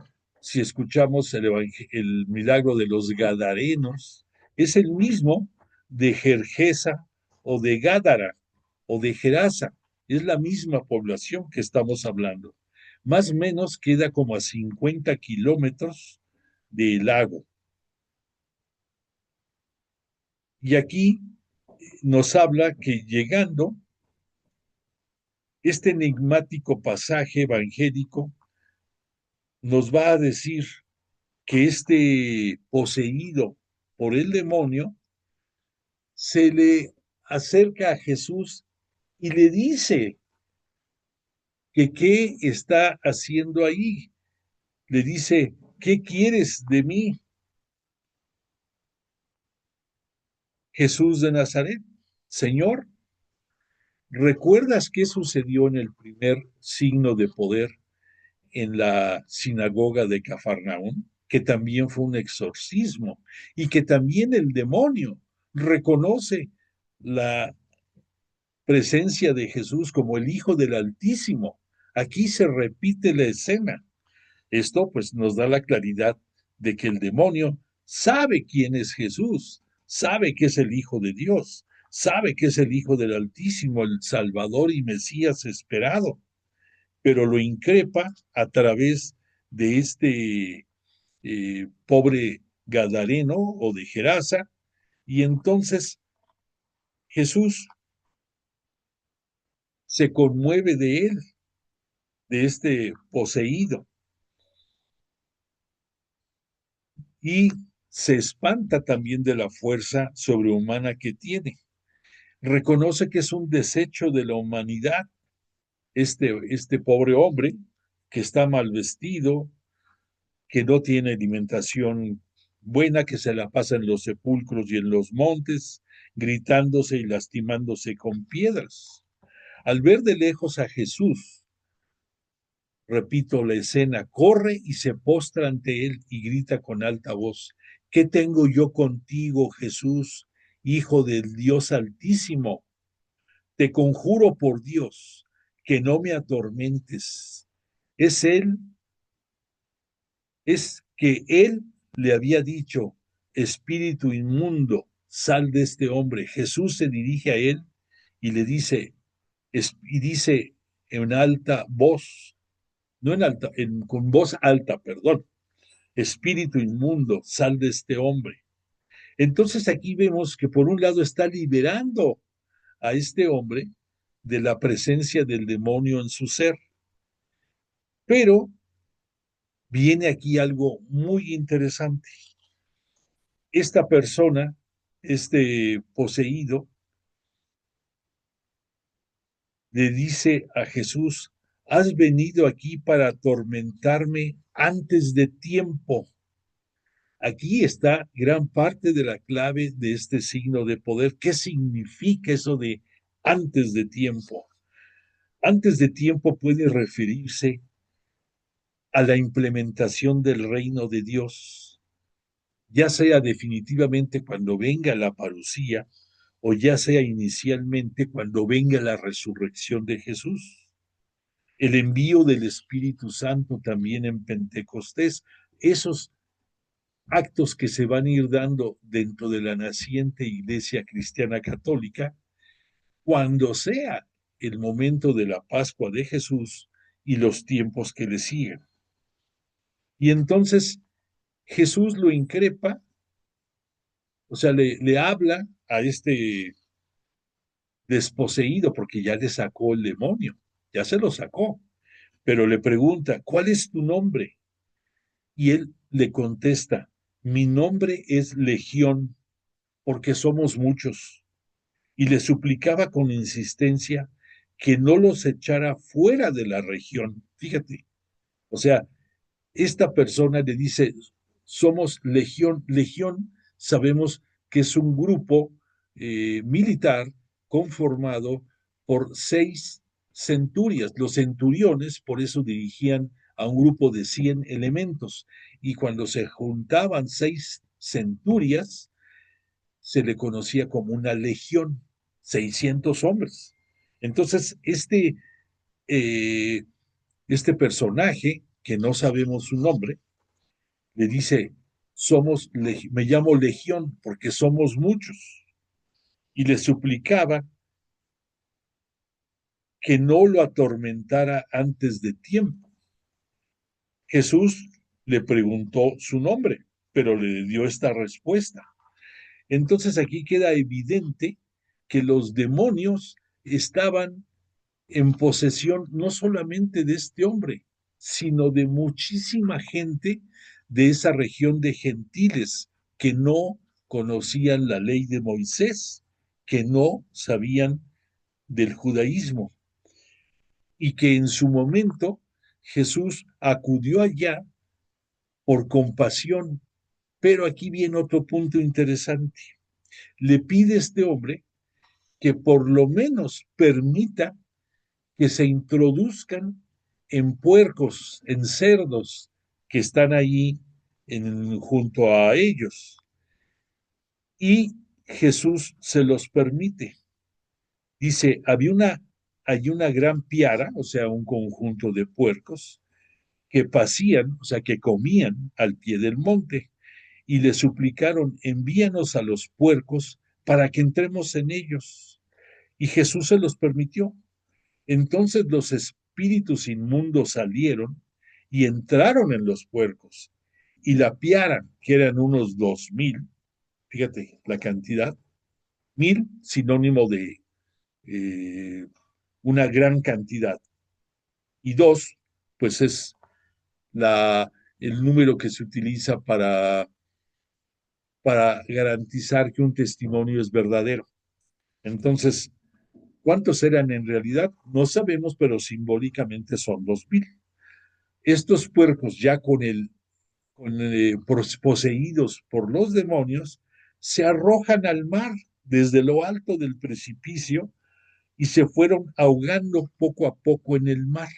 si escuchamos el milagro de los Gadarenos, es el mismo de Gergesa o de Gádara o de Gerasa. Es la misma población que estamos hablando. Más o menos queda como a 50 kilómetros del lago. Y aquí nos habla que llegando este enigmático pasaje evangélico nos va a decir que este poseído por el demonio se le acerca a Jesús y le dice que qué está haciendo ahí. Le dice, ¿qué quieres de mí, Jesús de Nazaret? Señor, ¿recuerdas qué sucedió en el primer signo de poder en la sinagoga de Cafarnaún? Que también fue un exorcismo y que también el demonio reconoce la presencia de Jesús como el Hijo del Altísimo. Aquí se repite la escena. Esto pues nos da la claridad de que el demonio sabe quién es Jesús, sabe que es el Hijo de Dios, sabe que es el Hijo del Altísimo, el Salvador y Mesías esperado, pero lo increpa a través de este pobre Gadareno o de Gerasa, y entonces Jesús se conmueve de él, de este poseído, y se espanta también de la fuerza sobrehumana que tiene. Reconoce que es un desecho de la humanidad, este pobre hombre que está mal vestido, que no tiene alimentación buena, que se la pasa en los sepulcros y en los montes, gritándose y lastimándose con piedras. Al ver de lejos a Jesús, repito la escena, corre y se postra ante él y grita con alta voz, ¿qué tengo yo contigo, Jesús, Hijo del Dios Altísimo? Te conjuro por Dios que no me atormentes. Es él, es que él le había dicho, espíritu inmundo, sal de este hombre. Jesús se dirige a él y le dice, y dice en alta voz, no en alta, con voz alta, perdón, espíritu inmundo, sal de este hombre. Entonces aquí vemos que por un lado está liberando a este hombre de la presencia del demonio en su ser, pero viene aquí algo muy interesante. Esta persona, este poseído, le dice a Jesús, has venido aquí para atormentarme antes de tiempo. Aquí está gran parte de la clave de este signo de poder. ¿Qué significa eso de antes de tiempo? Antes de tiempo puede referirse a la implementación del reino de Dios, ya sea definitivamente cuando venga la parucía o ya sea inicialmente cuando venga la resurrección de Jesús. El envío del Espíritu Santo también en Pentecostés, esos actos que se van a ir dando dentro de la naciente Iglesia Cristiana Católica, cuando sea el momento de la Pascua de Jesús y los tiempos que le siguen. Y entonces Jesús lo increpa, o sea, le habla a este desposeído, porque ya le sacó el demonio, ya se lo sacó, pero le pregunta, ¿cuál es tu nombre? Y él le contesta, mi nombre es Legión, porque somos muchos. Y le suplicaba con insistencia que no los echara fuera de la región. Fíjate, o sea, esta persona le dice, somos legión. Legión sabemos que es un grupo militar conformado por 6 centurias. Los centuriones por eso dirigían a un grupo de 100 elementos. Y cuando se juntaban 6 centurias, se le conocía como una legión, 600 hombres. Entonces, este personaje, que no sabemos su nombre, Le dice, me llamo Legión porque somos muchos. Y le suplicaba que no lo atormentara antes de tiempo. Jesús le preguntó su nombre, pero le dio esta respuesta. Entonces aquí queda evidente que los demonios estaban en posesión no solamente de este hombre, sino de muchísima gente de esa región de gentiles que no conocían la ley de Moisés, que no sabían del judaísmo y que en su momento Jesús acudió allá por compasión. Pero aquí viene otro punto interesante. Le pide a este hombre que por lo menos permita que se introduzcan en puercos, en cerdos que están allí junto a ellos. Y Jesús se los permite. Dice, hay una gran piara, o sea, un conjunto de puercos, que pasían, o sea, que comían al pie del monte, y le suplicaron, envíanos a los puercos para que entremos en ellos. Y Jesús se los permitió. Entonces los espíritus inmundos salieron y entraron en los puercos, y la piara, que eran unos 2000, fíjate la cantidad, 1000 sinónimo de una gran cantidad, y dos, pues es el número que se utiliza para garantizar que un testimonio es verdadero. Entonces, ¿cuántos eran en realidad? No sabemos, pero simbólicamente son 2000. Estos puercos ya poseídos por los demonios se arrojan al mar desde lo alto del precipicio y se fueron ahogando poco a poco en el mar.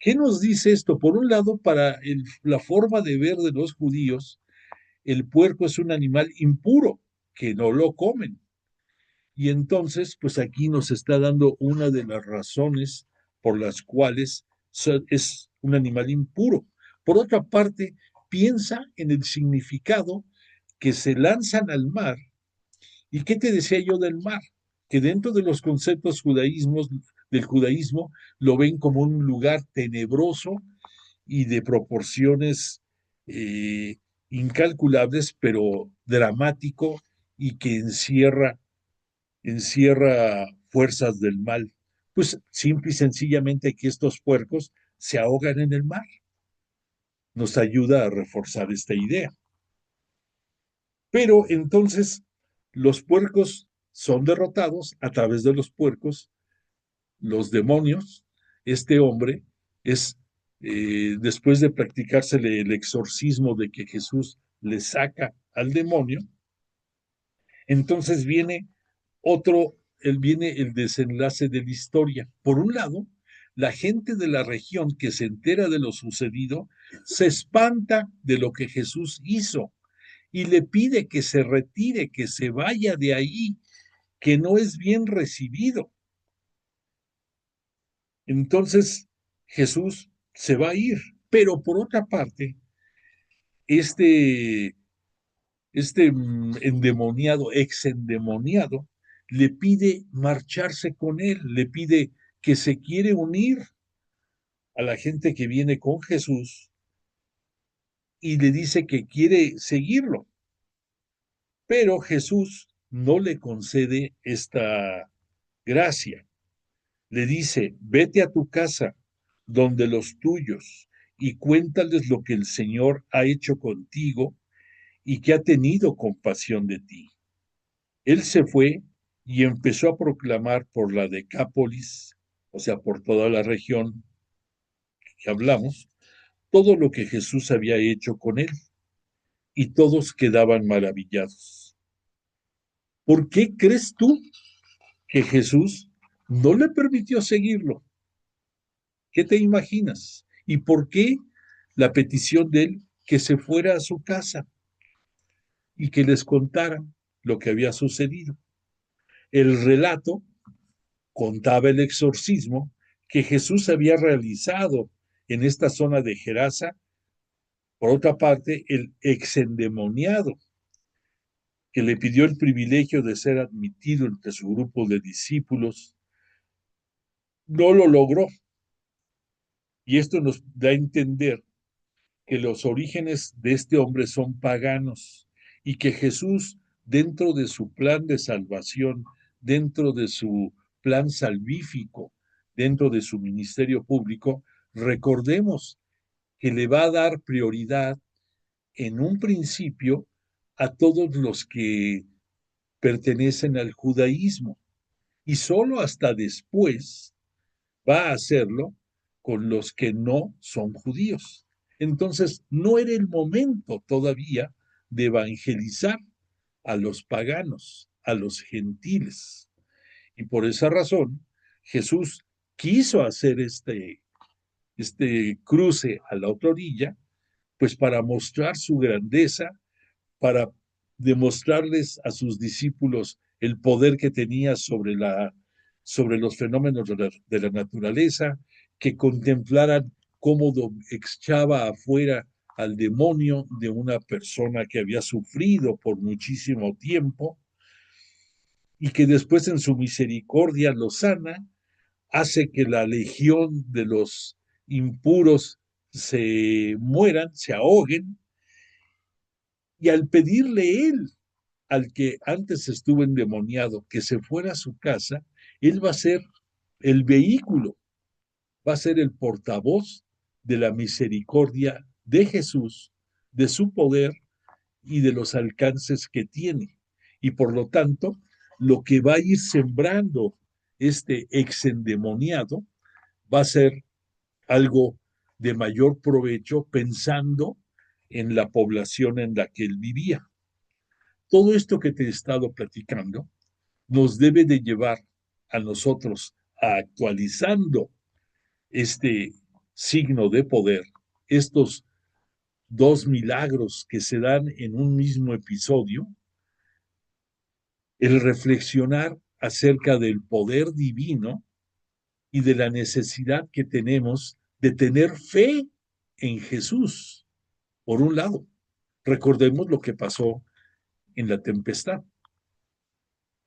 ¿Qué nos dice esto? Por un lado, para la forma de ver de los judíos, el puerco es un animal impuro, que no lo comen. Y entonces, pues aquí nos está dando una de las razones por las cuales es un animal impuro. Por otra parte, piensa en el significado que se lanzan al mar. ¿Y qué te decía yo del mar? Que dentro de los conceptos del judaísmo lo ven como un lugar tenebroso y de proporciones eh, incalculables, pero dramático y que encierra fuerzas del mal. Pues simple y sencillamente que estos puercos se ahogan en el mar. Nos ayuda a reforzar esta idea. Pero entonces los puercos son derrotados a través de los puercos, los demonios. Este hombre es, después de practicársele el exorcismo de que Jesús le saca al demonio, entonces viene el desenlace de la historia. Por un lado, la gente de la región que se entera de lo sucedido se espanta de lo que Jesús hizo y le pide que se retire, que se vaya de ahí, que no es bien recibido. Entonces Jesús se va a ir, pero por otra parte, este, endemoniado, exendemoniado, le pide marcharse con él, le pide que se quiere unir a la gente que viene con Jesús y le dice que quiere seguirlo. Pero Jesús no le concede esta gracia. Le dice, vete a tu casa, donde los tuyos, y cuéntales lo que el Señor ha hecho contigo y que ha tenido compasión de ti. Él se fue y empezó a proclamar por la Decápolis, o sea, por toda la región que hablamos, todo lo que Jesús había hecho con él, y todos quedaban maravillados. ¿Por qué crees tú que Jesús no le permitió seguirlo? ¿Qué te imaginas? ¿Y por qué la petición de él que se fuera a su casa y que les contara lo que había sucedido? El relato contaba el exorcismo que Jesús había realizado en esta zona de Gerasa Por otra parte, el exendemoniado, que le pidió el privilegio de ser admitido entre su grupo de discípulos, no lo logró. Y esto nos da a entender que los orígenes de este hombre son paganos y que Jesús, dentro de su plan de salvación, dentro de su plan salvífico, dentro de su ministerio público, recordemos que le va a dar prioridad en un principio a todos los que pertenecen al judaísmo y solo hasta después va a hacerlo con los que no son judíos. Entonces, no era el momento todavía de evangelizar a los paganos, a los gentiles. Y por esa razón, Jesús quiso hacer este cruce a la otra orilla, pues para mostrar su grandeza, para demostrarles a sus discípulos el poder que tenía sobre los fenómenos de la naturaleza, que contemplaran cómo echaba afuera al demonio de una persona que había sufrido por muchísimo tiempo y que después en su misericordia lo sana, hace que la legión de los impuros se mueran, se ahoguen, y al pedirle él al que antes estuvo endemoniado que se fuera a su casa, él va a ser el vehículo, va a ser el portavoz de la misericordia de Jesús, de su poder y de los alcances que tiene. Y por lo tanto, lo que va a ir sembrando este exendemoniado va a ser algo de mayor provecho pensando en la población en la que él vivía. Todo esto que te he estado platicando nos debe de llevar a nosotros a actualizando este signo de poder, estos dos milagros que se dan en un mismo episodio, el reflexionar acerca del poder divino y de la necesidad que tenemos de tener fe en Jesús. Por un lado, recordemos lo que pasó en la tempestad.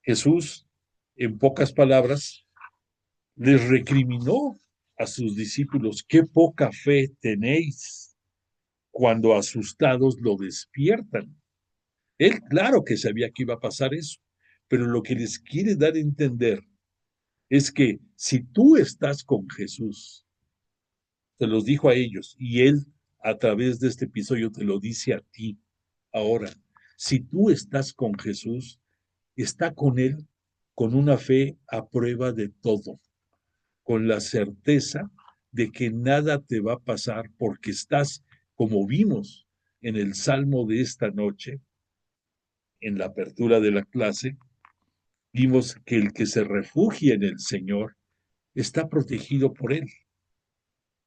Jesús, en pocas palabras, les recriminó a sus discípulos: qué poca fe tenéis, cuando asustados lo despiertan. Él, claro que sabía que iba a pasar eso, pero lo que les quiere dar a entender es que si tú estás con Jesús, se los dijo a ellos, y él a través de este episodio te lo dice a ti ahora: si tú estás con Jesús, está con él con una fe a prueba de todo, con la certeza de que nada te va a pasar porque estás, como vimos en el salmo de esta noche, en la apertura de la clase, vimos que el que se refugia en el Señor está protegido por Él.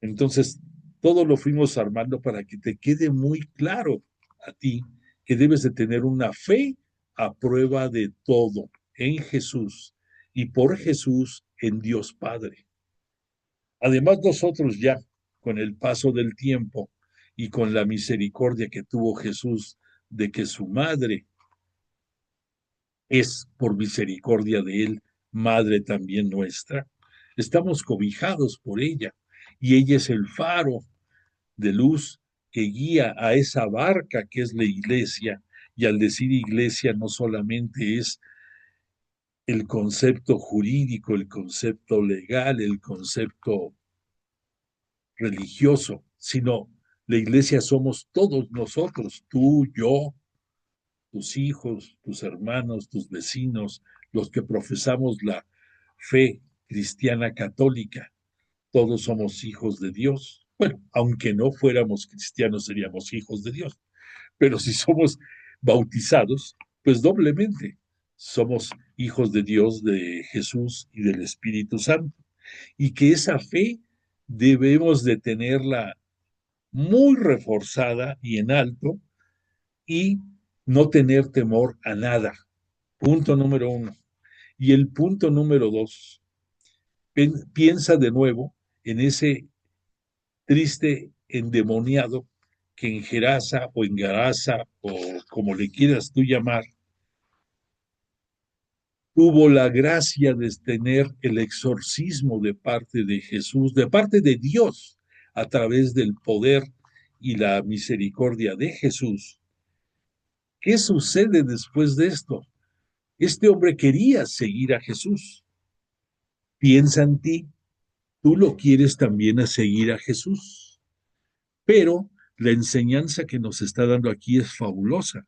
Entonces, todo lo fuimos armando para que te quede muy claro a ti que debes de tener una fe a prueba de todo en Jesús y por Jesús en Dios Padre. Además, nosotros ya, con el paso del tiempo y con la misericordia que tuvo Jesús de que su madre es, por misericordia de él, madre también nuestra, estamos cobijados por ella, y ella es el faro de luz que guía a esa barca que es la iglesia. Y al decir iglesia no solamente es el concepto jurídico, el concepto legal, el concepto religioso, sino la iglesia somos todos nosotros, tú, yo, tus hijos, tus hermanos, tus vecinos, los que profesamos la fe cristiana católica. Todos somos hijos de Dios. Bueno, aunque no fuéramos cristianos, seríamos hijos de Dios. Pero si somos bautizados, pues doblemente somos hijos de Dios, de Jesús y del Espíritu Santo. Y que esa fe debemos de tenerla muy reforzada y en alto, y no tener temor a nada. Punto número uno. Y el punto número dos, piensa de nuevo en ese triste endemoniado que en Gerasa o en Garasa o como le quieras tú llamar, tuvo la gracia de tener el exorcismo de parte de Jesús, de parte de Dios, a través del poder y la misericordia de Jesús. ¿Qué sucede después de esto? Este hombre quería seguir a Jesús. Piensa en ti, tú lo quieres también a seguir a Jesús. Pero la enseñanza que nos está dando aquí es fabulosa.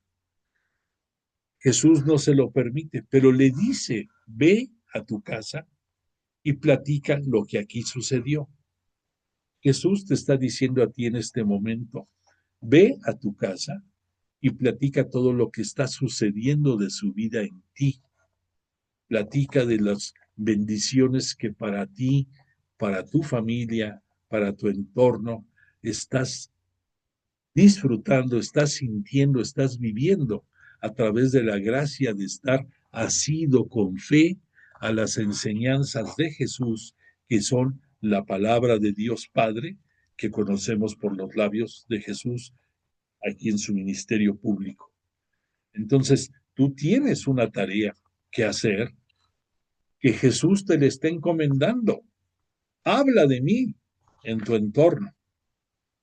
Jesús no se lo permite, pero le dice, ve a tu casa y platica lo que aquí sucedió. Jesús te está diciendo a ti en este momento, ve a tu casa y platica todo lo que está sucediendo de su vida en ti. Platica de las bendiciones que para ti, para tu familia, para tu entorno, estás disfrutando, estás sintiendo, estás viviendo a través de la gracia de estar asido con fe a las enseñanzas de Jesús, que son la palabra de Dios Padre, que conocemos por los labios de Jesús aquí en su ministerio público. Entonces, tú tienes una tarea que hacer que Jesús te le está encomendando. Habla de mí en tu entorno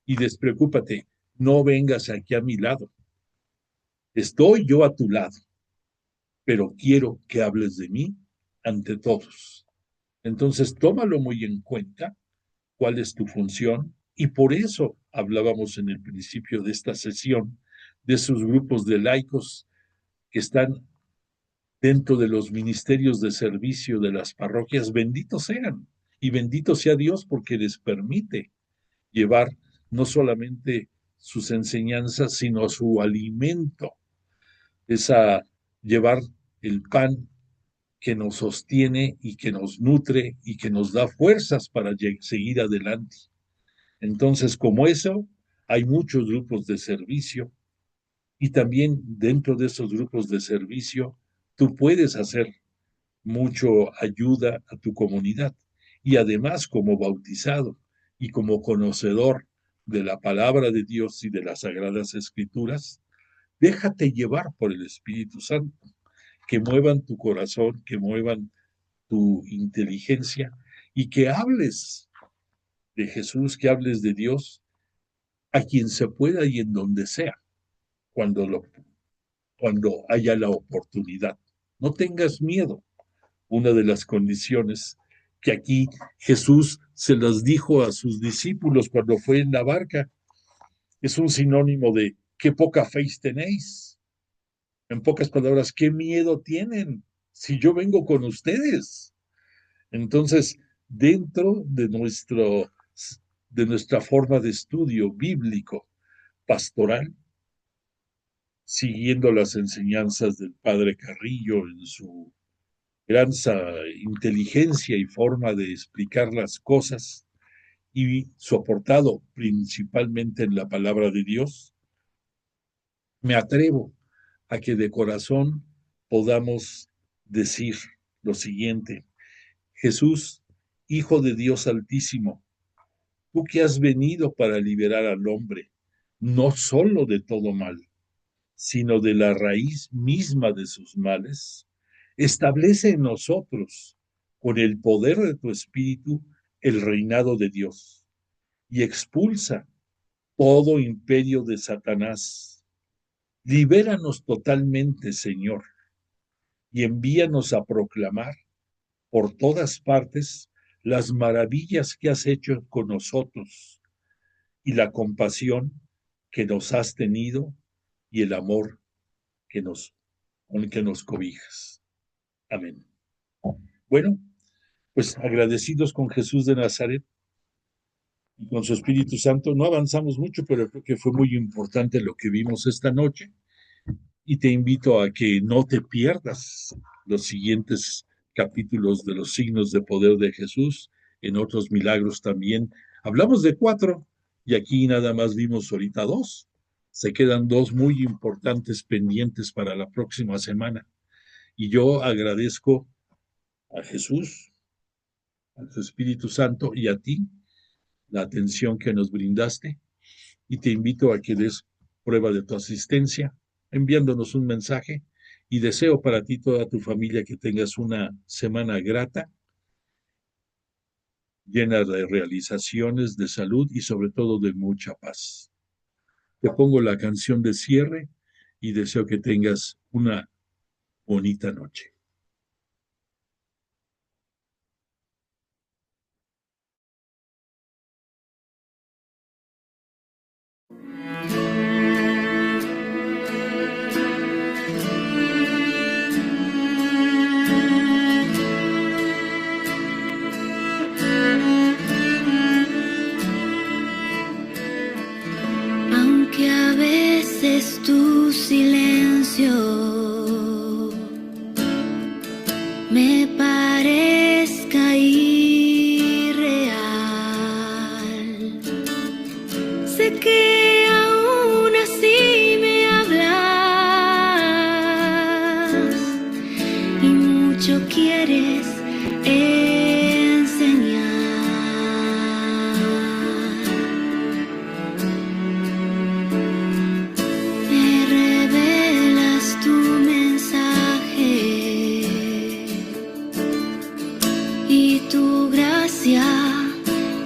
y despreocúpate, no vengas aquí a mi lado. Estoy yo a tu lado, pero quiero que hables de mí ante todos. Entonces, tómalo muy en cuenta, cuál es tu función, y por eso hablábamos en el principio de esta sesión de esos grupos de laicos que están dentro de los ministerios de servicio de las parroquias. Benditos sean, y bendito sea Dios porque les permite llevar no solamente sus enseñanzas, sino su alimento, es a llevar el pan que nos sostiene y que nos nutre y que nos da fuerzas para seguir adelante. Entonces, como eso, hay muchos grupos de servicio y también dentro de esos grupos de servicio, tú puedes hacer mucho ayuda a tu comunidad. Y además, como bautizado y como conocedor de la palabra de Dios y de las Sagradas Escrituras, déjate llevar por el Espíritu Santo, que muevan tu corazón, que muevan tu inteligencia y que hables de Jesús, que hables de Dios a quien se pueda y en donde sea, cuando, cuando haya la oportunidad. No tengas miedo. Una de las condiciones que aquí Jesús se las dijo a sus discípulos cuando fue en la barca es un sinónimo de qué poca fe tenéis. En pocas palabras, qué miedo tienen si yo vengo con ustedes. Entonces, dentro de nuestra forma de estudio bíblico, pastoral, siguiendo las enseñanzas del padre Carrillo en su gran inteligencia y forma de explicar las cosas y soportado principalmente en la palabra de Dios, me atrevo a que de corazón podamos decir lo siguiente: Jesús, Hijo de Dios Altísimo, tú que has venido para liberar al hombre, no solo de todo mal, sino de la raíz misma de sus males, establece en nosotros, con el poder de tu Espíritu, el reinado de Dios y expulsa todo imperio de Satanás. Libéranos totalmente, Señor, y envíanos a proclamar por todas partes las maravillas que has hecho con nosotros y la compasión que nos has tenido y el amor que con el que nos cobijas. Amén. Bueno, pues agradecidos con Jesús de Nazaret y con su Espíritu Santo. No avanzamos mucho, pero creo que fue muy importante lo que vimos esta noche y te invito a que no te pierdas los siguientes capítulos de los signos de poder de Jesús. En otros milagros también hablamos de 4 y aquí nada más vimos ahorita 2. Se quedan 2 muy importantes pendientes para la próxima semana. Y yo agradezco a Jesús, a tu Espíritu Santo y a ti la atención que nos brindaste y te invito a que des prueba de tu asistencia enviándonos un mensaje y deseo para ti y toda tu familia que tengas una semana grata, llena de realizaciones, de salud y sobre todo de mucha paz. Te pongo la canción de cierre y deseo que tengas una bonita noche. Aunque a veces tu silencio me parezca irreal, sé que aún así me hablas y mucho quieres enseñar. Me revelas tu mensaje y tu gracia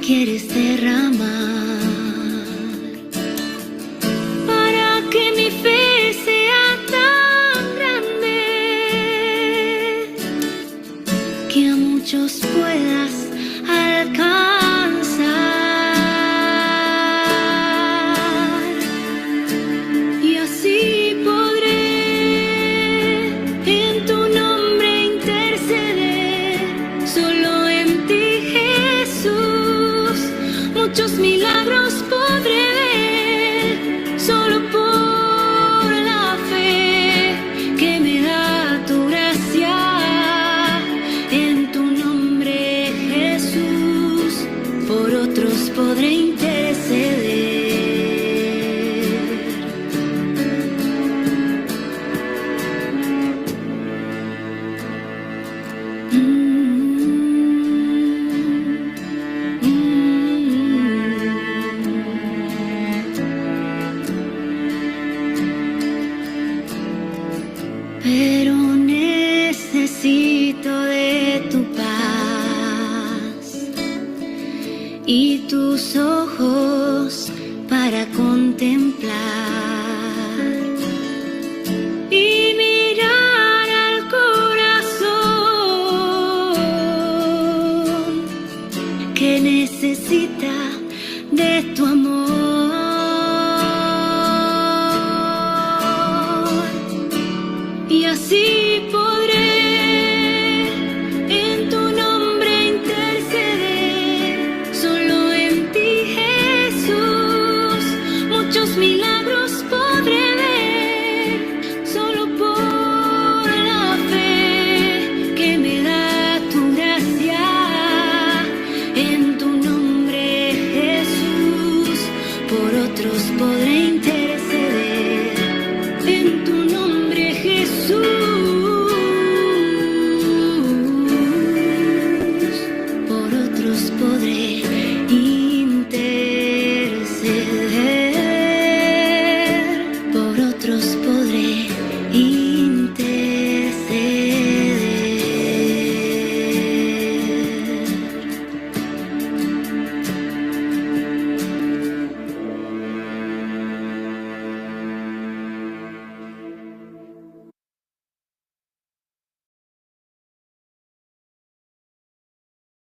quieres derramar para que mi fe sea tan grande que a muchos puedas alcanzar. Y así podré en tu nombre interceder. Solo en ti, Jesús, muchos milagros podré ver. Solo por la fe que me da tu gracia. En tu nombre, Jesús, por otros podré interceder. Pero necesito de tu paz y tus ojos para contemplar y mirar al corazón que necesita de tu amor.